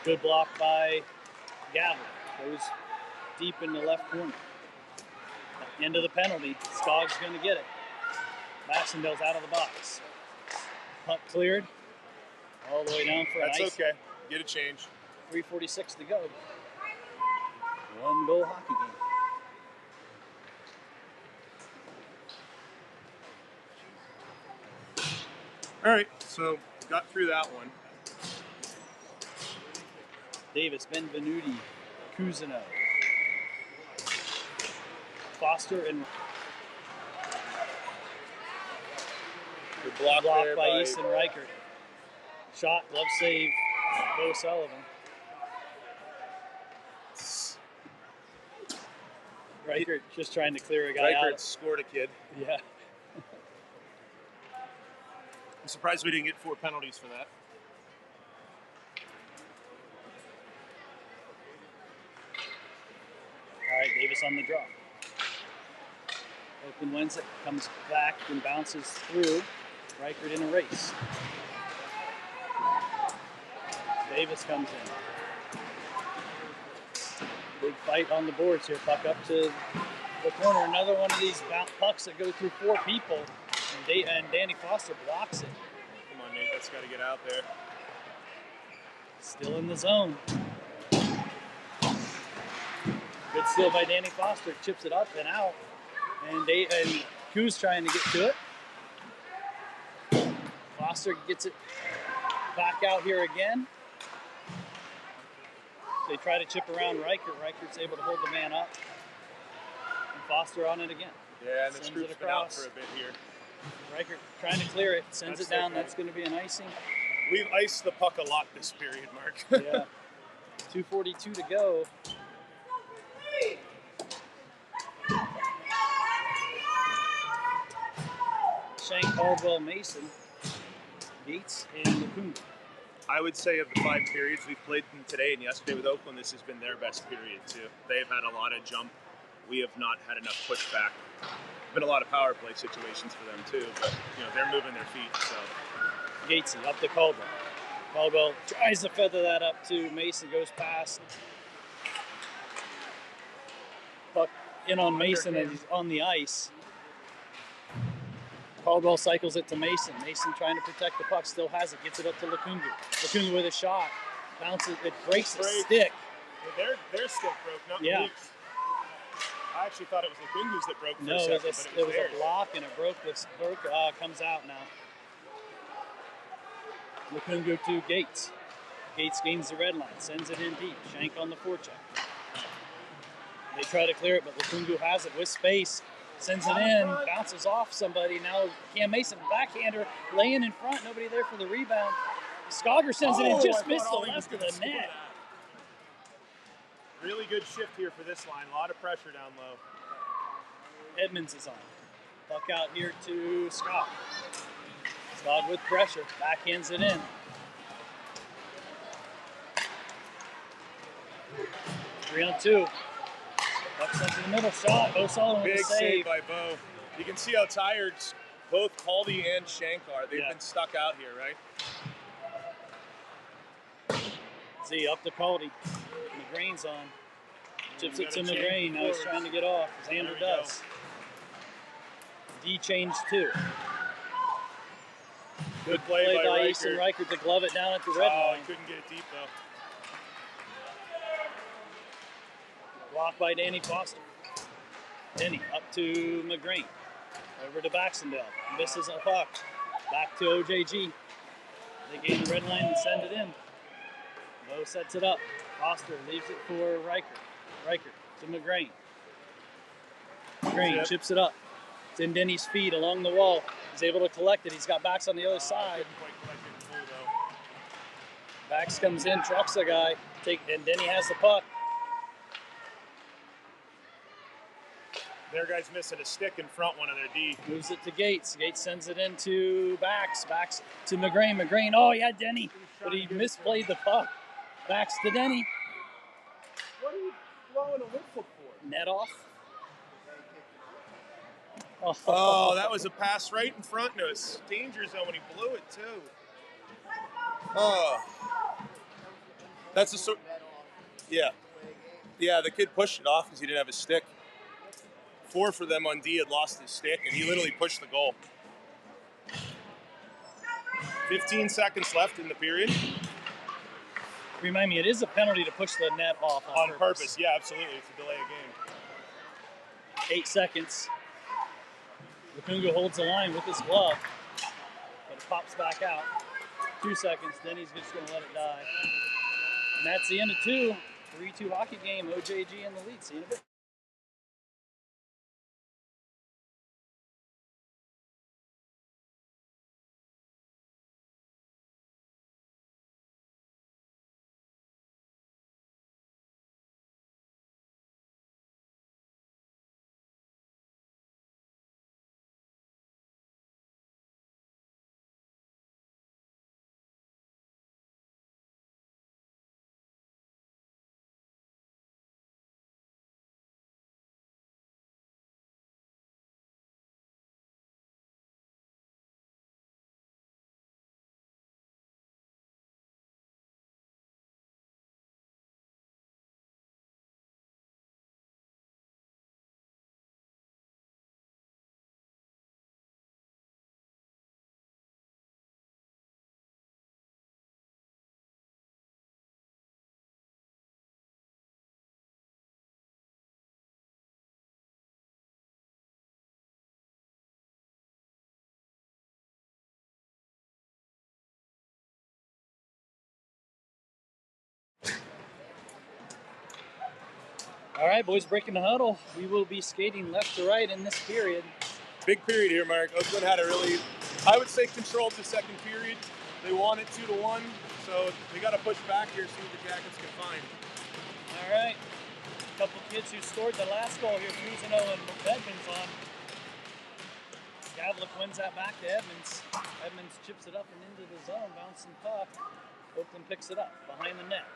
Good block by Gavlik. Goes deep in the left corner. At the end of the penalty, Skog's going to get it. Baxendale's out of the box. Puck cleared. All the way down for an ice. That's okay. Get a change. 3:46 to go. 1-goal hockey game. All right, so got through that one. Davis, Benvenuti, Cousineau, Foster, and Good block there by Easton Reichert. Shot, glove save, Bo Sullivan. Reichert just trying to clear a guy Reichert out. scored a kid. Yeah. I'm surprised we didn't get 4 penalties for that. All right, Davis on the draw. Open wins it, comes back and bounces through. Reichert in a race. Davis comes in. Big fight on the boards here. Puck up to the corner. Another one of these pucks that go through 4 people. And Danny Foster blocks it. Come on, Nate. That's got to get out there. Still in the zone. Good steal by Danny Foster. Chips it up and out. And Koo's trying to get to it. Foster gets it back out here again. They try to chip around Reichert. Reichert's able to hold the man up. And Foster on it again. Yeah, and the Scoop's been out for a bit here. Riker trying to clear it, sends it down. That's going to be an icing. We've iced the puck a lot this period, Mark. Yeah. 2:42 to go. Shank, Caldwell, Mason, Gates, and Lacunga. I would say of the 5 periods we've played them today and yesterday with Oakland, this has been their best period too. They've had a lot of jump. We have not had enough pushback. Been a lot of power play situations for them too, but they're moving their feet. So Gatesy up to Caldwell. Caldwell tries to feather that up to Mason, goes past. Puck in on Mason as he's on the ice. Caldwell cycles it to Mason. Mason trying to protect the puck, still has it, gets it up to Lacunga. Lacunga with a shot, bounces, it breaks the stick. Their stick broke, not Luke's. I actually thought it was Lacunga's that broke for a second, but it was a block and it broke. Comes out now. Lacunga to Gates. Gates gains the red line, sends it in deep. Shank on the forecheck. They try to clear it, but Lacunga has it with space. Sends it in, bounces off somebody. Now Cam Mason, backhander, laying in front. Nobody there for the rebound. Skogger sends it in, just missed the left of the net. Really good shift here for this line. A lot of pressure down low. Edmonds is on. Puck out here to Scott. Scott with pressure, backhands it in. 3-on-2. Puck sent to the middle, shot. Bo Sullivan with a save. Big save by Bo. You can see how tired both Caldy and Shank are. They've been stuck out here, right? Z up to Caldy. McGrain's on. Chips it to McGrain. Now he's trying to get off, as Andrew does. D changed too. Good play by Easton Riker to glove it down at the red line. He couldn't get it deep though. Blocked by Danny Foster. Denny up to McGrain. Over to Baxendale. Misses a puck. Back to OJG. They gain the red line and send it in. Bo sets it up. Foster leaves it for Riker. Riker to McGrain. McGrain chips it up. It's in Denny's feet along the wall. He's able to collect it. He's got Bax on the other side. Bax comes in, trucks a guy, and Denny has the puck. Their guy's missing a stick in front, one of their D. Moves it to Gates. Gates sends it into Bax. Bax to McGrain. McGrain, oh, he had Denny, but he misplayed the puck. Bax to Denny. What are you blowing a whistle for? Net off. Oh, that was a pass right in front into his danger zone when he blew it too. Oh, that's a sort. Yeah, the kid pushed it off because he didn't have a stick. 4 for them on D had lost his stick, and he literally pushed the goal. 15 seconds left in the period. Remind me, it is a penalty to push the net off on purpose. Yeah, absolutely. It's a delay of game. 8 seconds. Lacunga holds the line with his glove, but it pops back out. 2 seconds, then he's just going to let it die. And that's the end of 2. 3-2 hockey game. OJG in the lead. See you in a bit. All right, boys, breaking the huddle. We will be skating left to right in this period. Big period here, Mark. Oakland had a really, I would say, controlled the second period. They won it 2-1, so they got to push back here, see what the Jackets can find. All right. A couple kids who scored the last goal here, Cousineau and Edmonds on. Gavlik wins that back to Edmonds. Edmonds chips it up and into the zone, bouncing puck. Oakland picks it up behind the net.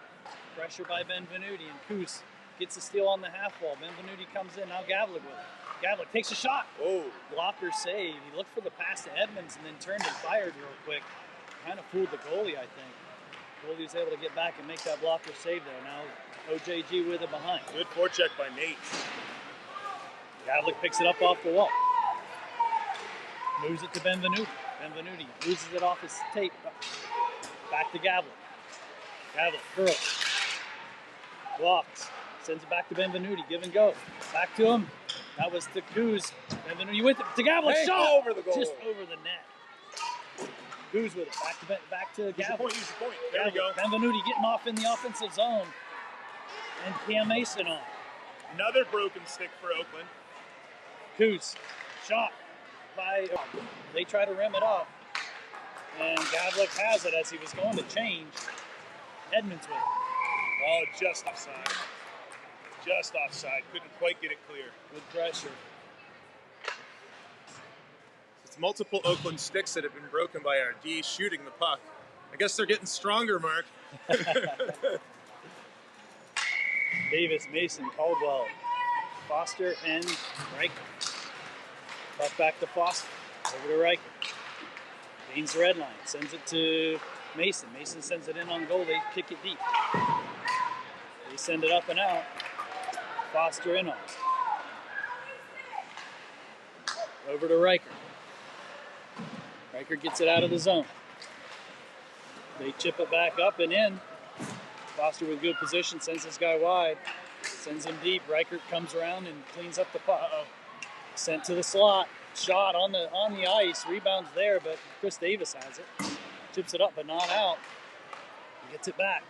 Pressure by Benvenuti, and Coos gets a steal on the half wall. Benvenuti comes in, now Gavlik with it. Gavlik takes a shot. Oh. Blocker save. He looked for the pass to Edmonds and then turned and fired real quick. Kind of fooled the goalie, I think. Goalie was able to get back and make that blocker save there. Now OJG with it behind. Good forecheck by Nate. Gavlik picks it up off the wall. Moves it to Benvenuti. Benvenuti loses it off his tape. Back to Gavlik. Gavlik curls. Blocks. Sends it back to Benvenuti. Give and go. Back to him. That was to Coos. Benvenuti with it to Gavlik. Hey, shot over the goal. Just over the net. Coos with it. Back to Use your Gavlik. point, use your point. There we go. Benvenuti getting off in the offensive zone. And Cam Mason on. Another broken stick for Oakland. Coos. Shot by. They try to rim it up. And Gavlik has it as he was going to change. Edmonds with it. Oh, just offside. Just offside. Couldn't quite get it clear. Good pressure. It's multiple Oakland sticks that have been broken by our D shooting the puck. I guess they're getting stronger, Mark. Davis, Mason, Caldwell, Foster, and Riker. Puck back to Foster. Over to Riker. Gains the red line. Sends it to Mason. Mason sends it in on goal. They kick it deep. They send it up and out. Foster in on. Over to Riker. Riker gets it out of the zone. They chip it back up and in. Foster with good position, sends this guy wide. Sends him deep. Riker comes around and cleans up the puck. Sent to the slot. Shot on the ice. Rebounds there, but Chris Davis has it. Chips it up, but not out. He gets it back.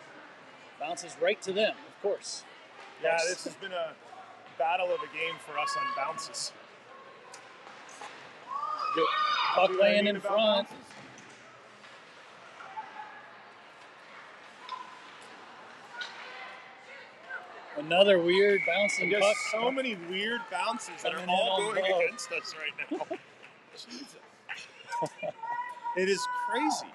Bounces right to them, of course. Yeah, this has been a battle of a game for us on bounces. Good puck laying in front. Bounces? Another weird bouncing There's puck. so many weird bounces that are Coming all in on going both. against us right now. Jesus. It is crazy.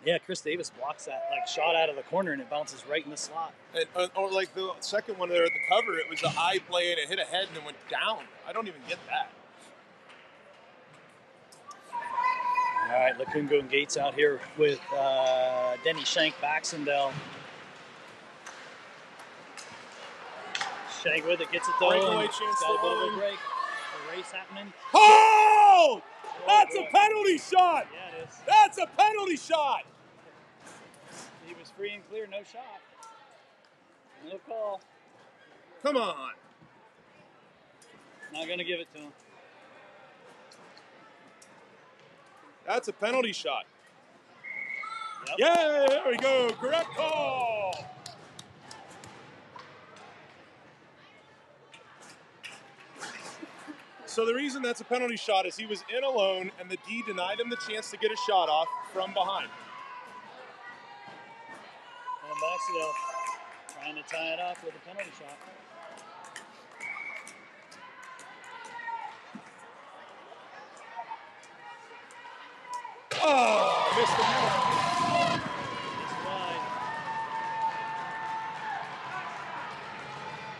Yeah, Chris Davis blocks that shot out of the corner and it bounces right in the slot. And, or like the second one there at the cover, it was a high play and it hit a head and then went down. I don't even get that. All right, Lacungo and Gates out here with Denny Shank, Baxendale. Shank with it, gets it though. Breakaway and chance got a for bit of a Owen. break. The race happening. Oh! That's boy. a penalty shot! Yeah, it is. That's a penalty shot! He was free and clear, no shot. No call. Come on. Not going to give it to him. That's a penalty shot. Yep. Yeah, there we go. Correct call. So the reason that's a penalty shot is he was in alone and the D denied him the chance to get a shot off from behind. And Baxendale trying to tie it off with a penalty shot. Oh, missed the middle. It's wide.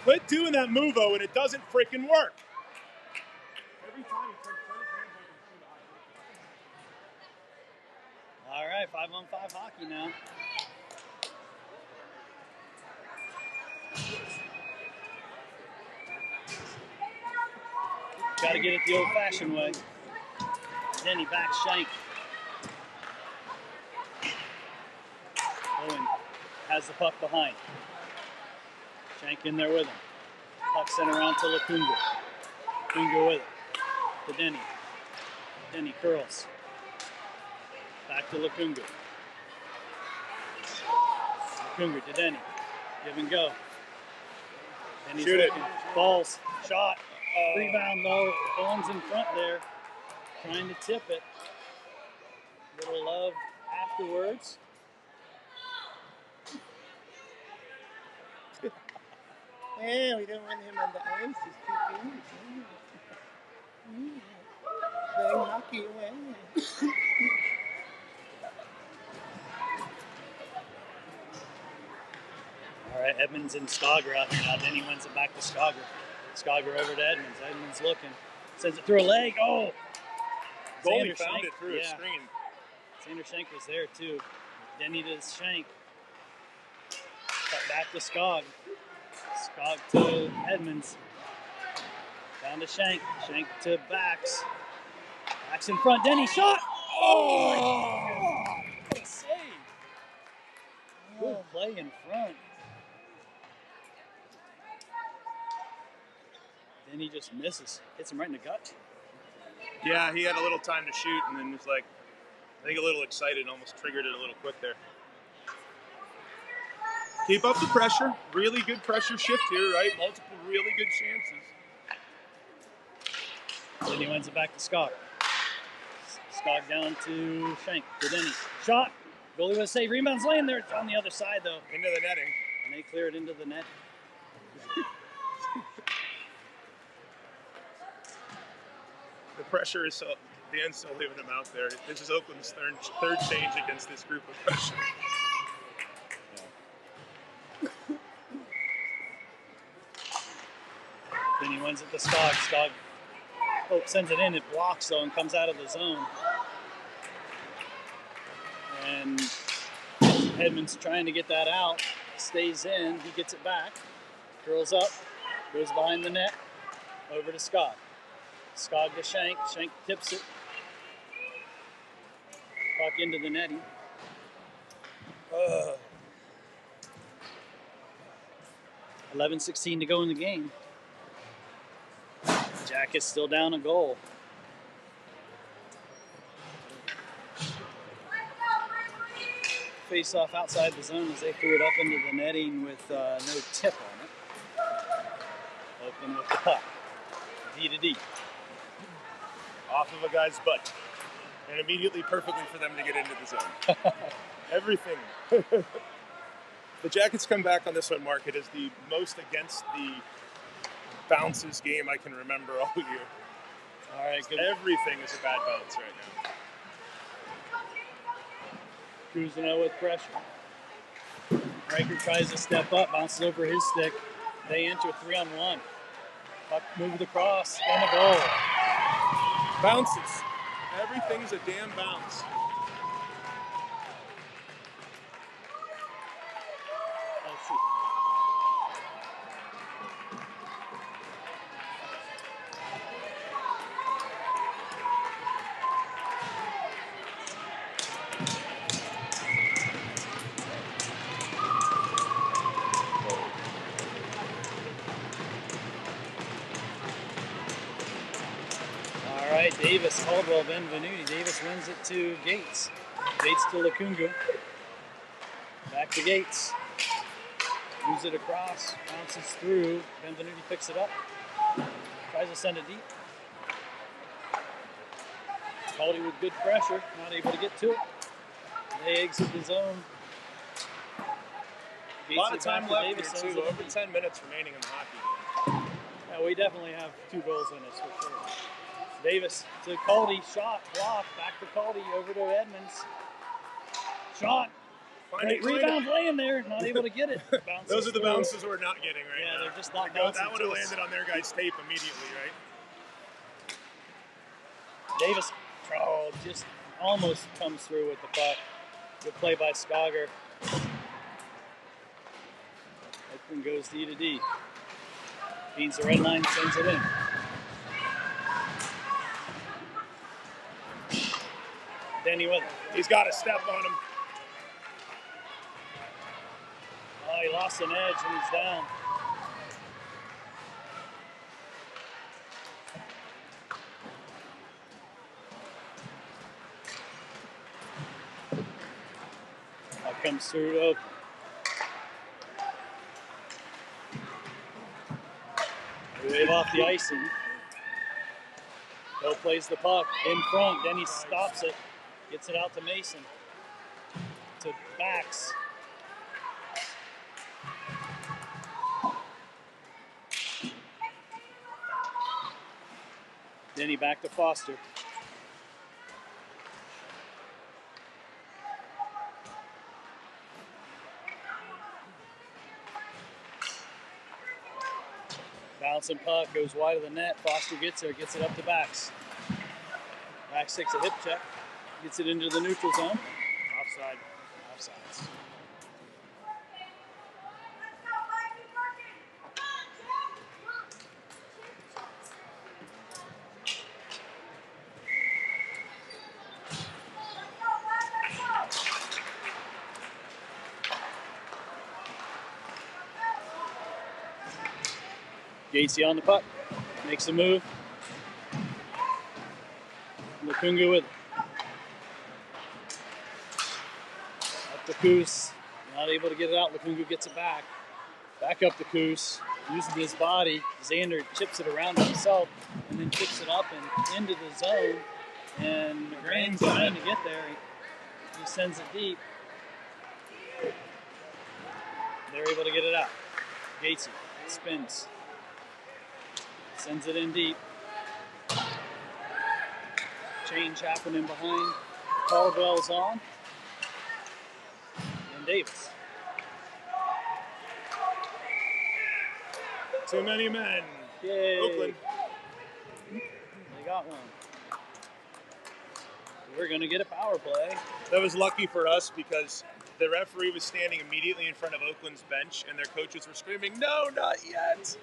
Quit doing that move, Owen. It doesn't freaking work. Every time he turns All right, 5-on-5 hockey now. Got to get it the old-fashioned way. Denny back Shank. Owen has the puck behind. Shank in there with him. Puck sent around to Lacungo. Lacungo with it. To Denny. Denny curls. Back to Lacungo. Lacungo to Denny. Give and go. Denny's Shoot it. looking. Balls. Shot. Rebound low. Owens in front there. trying to tip it. Little love afterwards. Yeah, we don't want him on the ice. He's too big. They knock you away. All right, Edmonds and Skogger out here now. Denny wins it back to Skogger. Skogger over to Edmonds. Edmonds looking. Sends it through a leg. Oh! Goalie found it through a screen. Xander Shank was there too. Denny to Shank. Cut back to Skog. Skog to Edmonds. Down to Shank. Shank to Bax. Bax in front. Denny shot! Oh! What a save! Good play in front. Then he just misses. Hits him right in the gut. Yeah, he had a little time to shoot and then was like, I think a little excited, almost triggered it a little quick there. Keep up the pressure. Really good pressure shift here, right? Multiple really good chances. Then he wins it back to Skog. Skog down to Shank. To Denny. Shot. Goalie with a save. Rebound's laying there. It's on the other side, though. Into the netting. And they clear it into the net. The pressure is so, the end's still leaving him out there. This is Oakland's third change against this group of pressure. Then he wins it to Skog. Skog sends it in. It blocks, though, and comes out of the zone. And Edmonds trying to get that out. Stays in. He gets it back. Curls up. Goes behind the net. Over to Skog. Skog to Shank. Shank tips it. Puck into the netting. 11:16 to go in the game. Jackets still down a goal. Face off outside the zone as they threw it up into the netting with no tip on it. Open with the puck. D to D. Off of a guy's butt. And immediately perfectly for them to get into the zone. Everything. The Jackets come back on this one, Mark. It is the most against the bounces game I can remember all year. All right, good. Everything is a bad bounce right now. Cruising out with pressure. Riker tries to step up, bounces over his stick. They enter 3-on-1. Puck moved across, and a goal. Bounces. Everything's a damn bounce. Oh, shoot. All right, Davis, Caldwell, Benvenuti. Davis wins it to Gates. Gates to Lukungu. Back to Gates. Moves it across, bounces through. Benvenuti picks it up. Tries to send it deep. Caldy with good pressure, not able to get to it. They exit the zone. A lot of Gates time back to left Davis, here, sends too. it Over deep. 10 minutes remaining in the hockey game. Yeah, we definitely have 2 goals in us for sure. Davis to Caldy, shot, block, back to Caldy, over to Edmonds. Shot. Great rebound laying there, not able to get it. Those are the bounces we're not getting right now. Yeah, they're just not bouncing. That would have landed on their guy's tape immediately, right? Davis just almost comes through with the puck. Good play by Skogger. Oakland goes D to D. Beans the red line, sends it in. Denny with it. He's got a step on him. Oh, he lost an edge and he's down. That comes through to Oakland. Wave off the icing. Hill plays the puck in front. Then he stops it. Gets it out to Mason. To Bax. Denny back to Foster. Bouncing puck, goes wide of the net. Foster gets there, gets it up to Bax. Bax takes a hip check, gets it into the neutral zone. Offside. Offsides. Gacy on the puck, makes a move. Lukunga with it. Up to Coos, not able to get it out. Lukunga gets it back. Back up to Coos, using his body. Xander chips it around himself and then chips it up and into the zone. And McGrain's trying to get there. He sends it deep. They're able to get it out. Gacy spins. Sends it in deep. Change happening behind. Caldwell's on. And Davis. Too many men. Yay. Oakland. They got one. We're going to get a power play. That was lucky for us because the referee was standing immediately in front of Oakland's bench and their coaches were screaming, "No, not yet."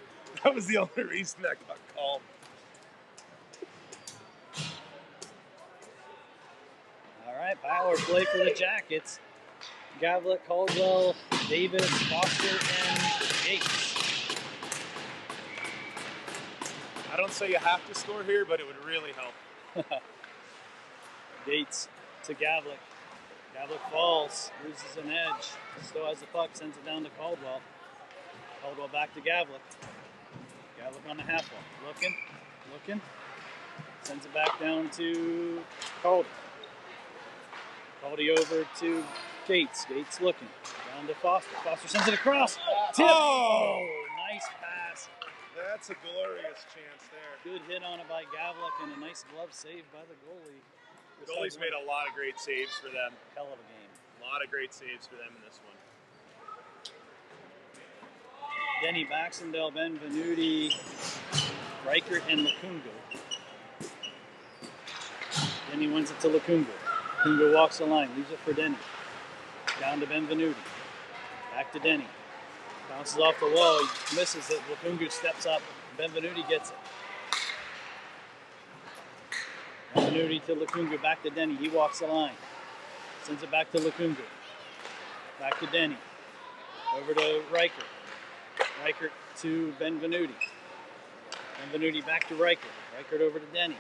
That was the only reason that got called. All right, power play for the Jackets. Gavlet, Caldwell, Davis, Foster, and Gates. I don't say you have to score here, but it would really help. Gates to Gavlik. Gavlik falls, loses an edge. Still has the puck, sends it down to Caldwell. Caldwell back to Gavlik. Gavlik on the half wall. Looking. Sends it back down to Caldy. Caldy over to Gates. Gates looking. Down to Foster. Foster sends it across. Tip. Oh, nice pass. That's a glorious chance there. Good hit on it by Gavlik and a nice glove save by the goalie. The goalie's made a lot of great saves for them. Hell of a game. A lot of great saves for them in this one. Denny Baxendale, Benvenuti, Reichert, and Lukunga. Denny wins it to Lukunga. Lukunga walks the line, leaves it for Denny. Down to Benvenuti. Back to Denny. Bounces off the wall, he misses it. Lukunga steps up. Benvenuti gets it. Benvenuti to Lukunga, back to Denny. He walks the line. Sends it back to Lukunga. Back to Denny. Over to Reichert. Reichert to Benvenuti. Benvenuti back to Reichert. Reichert over to Denny.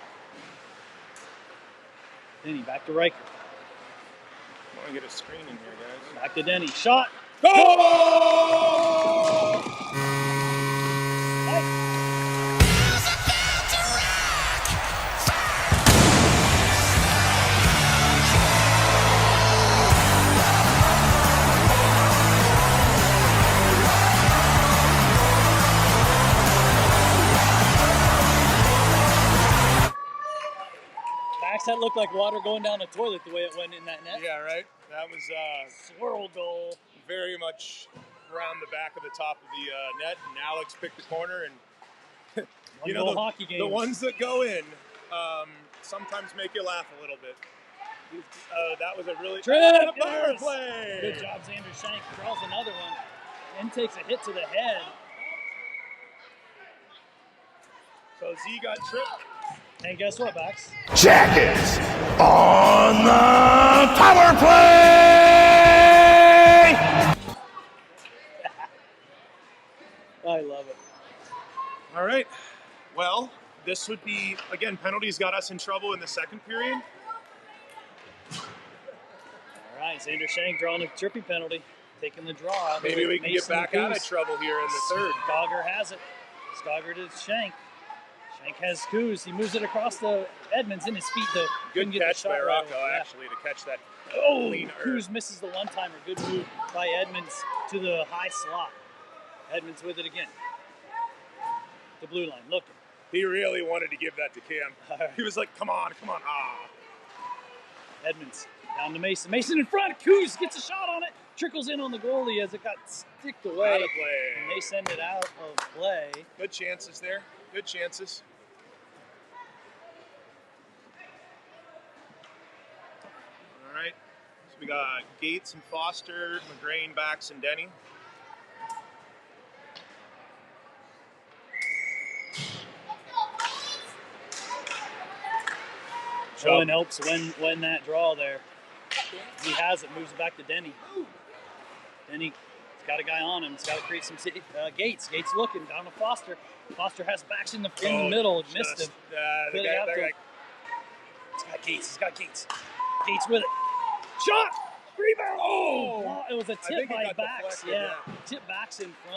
Denny back to Reichert. I want to get a screen in here, guys. Back to Denny. Shot. Goal! That looked like water going down the toilet the way it went in that net. Yeah, right? That was swirl goal. Very much around the back of the top of the net. And Alex picked the corner. And you know, hockey games. The ones that go in sometimes make you laugh a little bit. That was a really a power play. Good job, Xander Shank. Draws another one and takes a hit to the head. So Z got tripped. And guess what, Bax? Jackets on the power play! I love it. All right. Well, this would be, again, penalties got us in trouble in the second period. All right, Xander Shank drawing a trippy penalty, taking the draw. Maybe we can get back out of trouble here in the third. Skogger has it. Skogger to Shank. Hank has Coos. He moves it across the Edmonds in his feet, though. Good catch by Rocco, actually, to catch that. Coos misses the one-timer. Good move by Edmonds to the high slot. Edmonds with it again. The blue line, looking. He really wanted to give that to Cam. He was like, come on. Edmonds down to Mason. Mason in front. Coos gets a shot on it. Trickles in on the goalie as it got sticked away. Out of play. And they send it out of play. Good chances there. Good chances. All right. So we got Gates and Foster, McGrain, Bax, and Denny. Owen helps win that draw there. He has it, moves it back to Denny. Denny's got a guy on him. He's got to create some Gates. Gates looking down to Foster. Foster has Bax in the middle. Missed him. He's got Gates. Gates with it. Shot! Rebound! Oh! It was a tip by Bax. Yeah, tip Bax in front.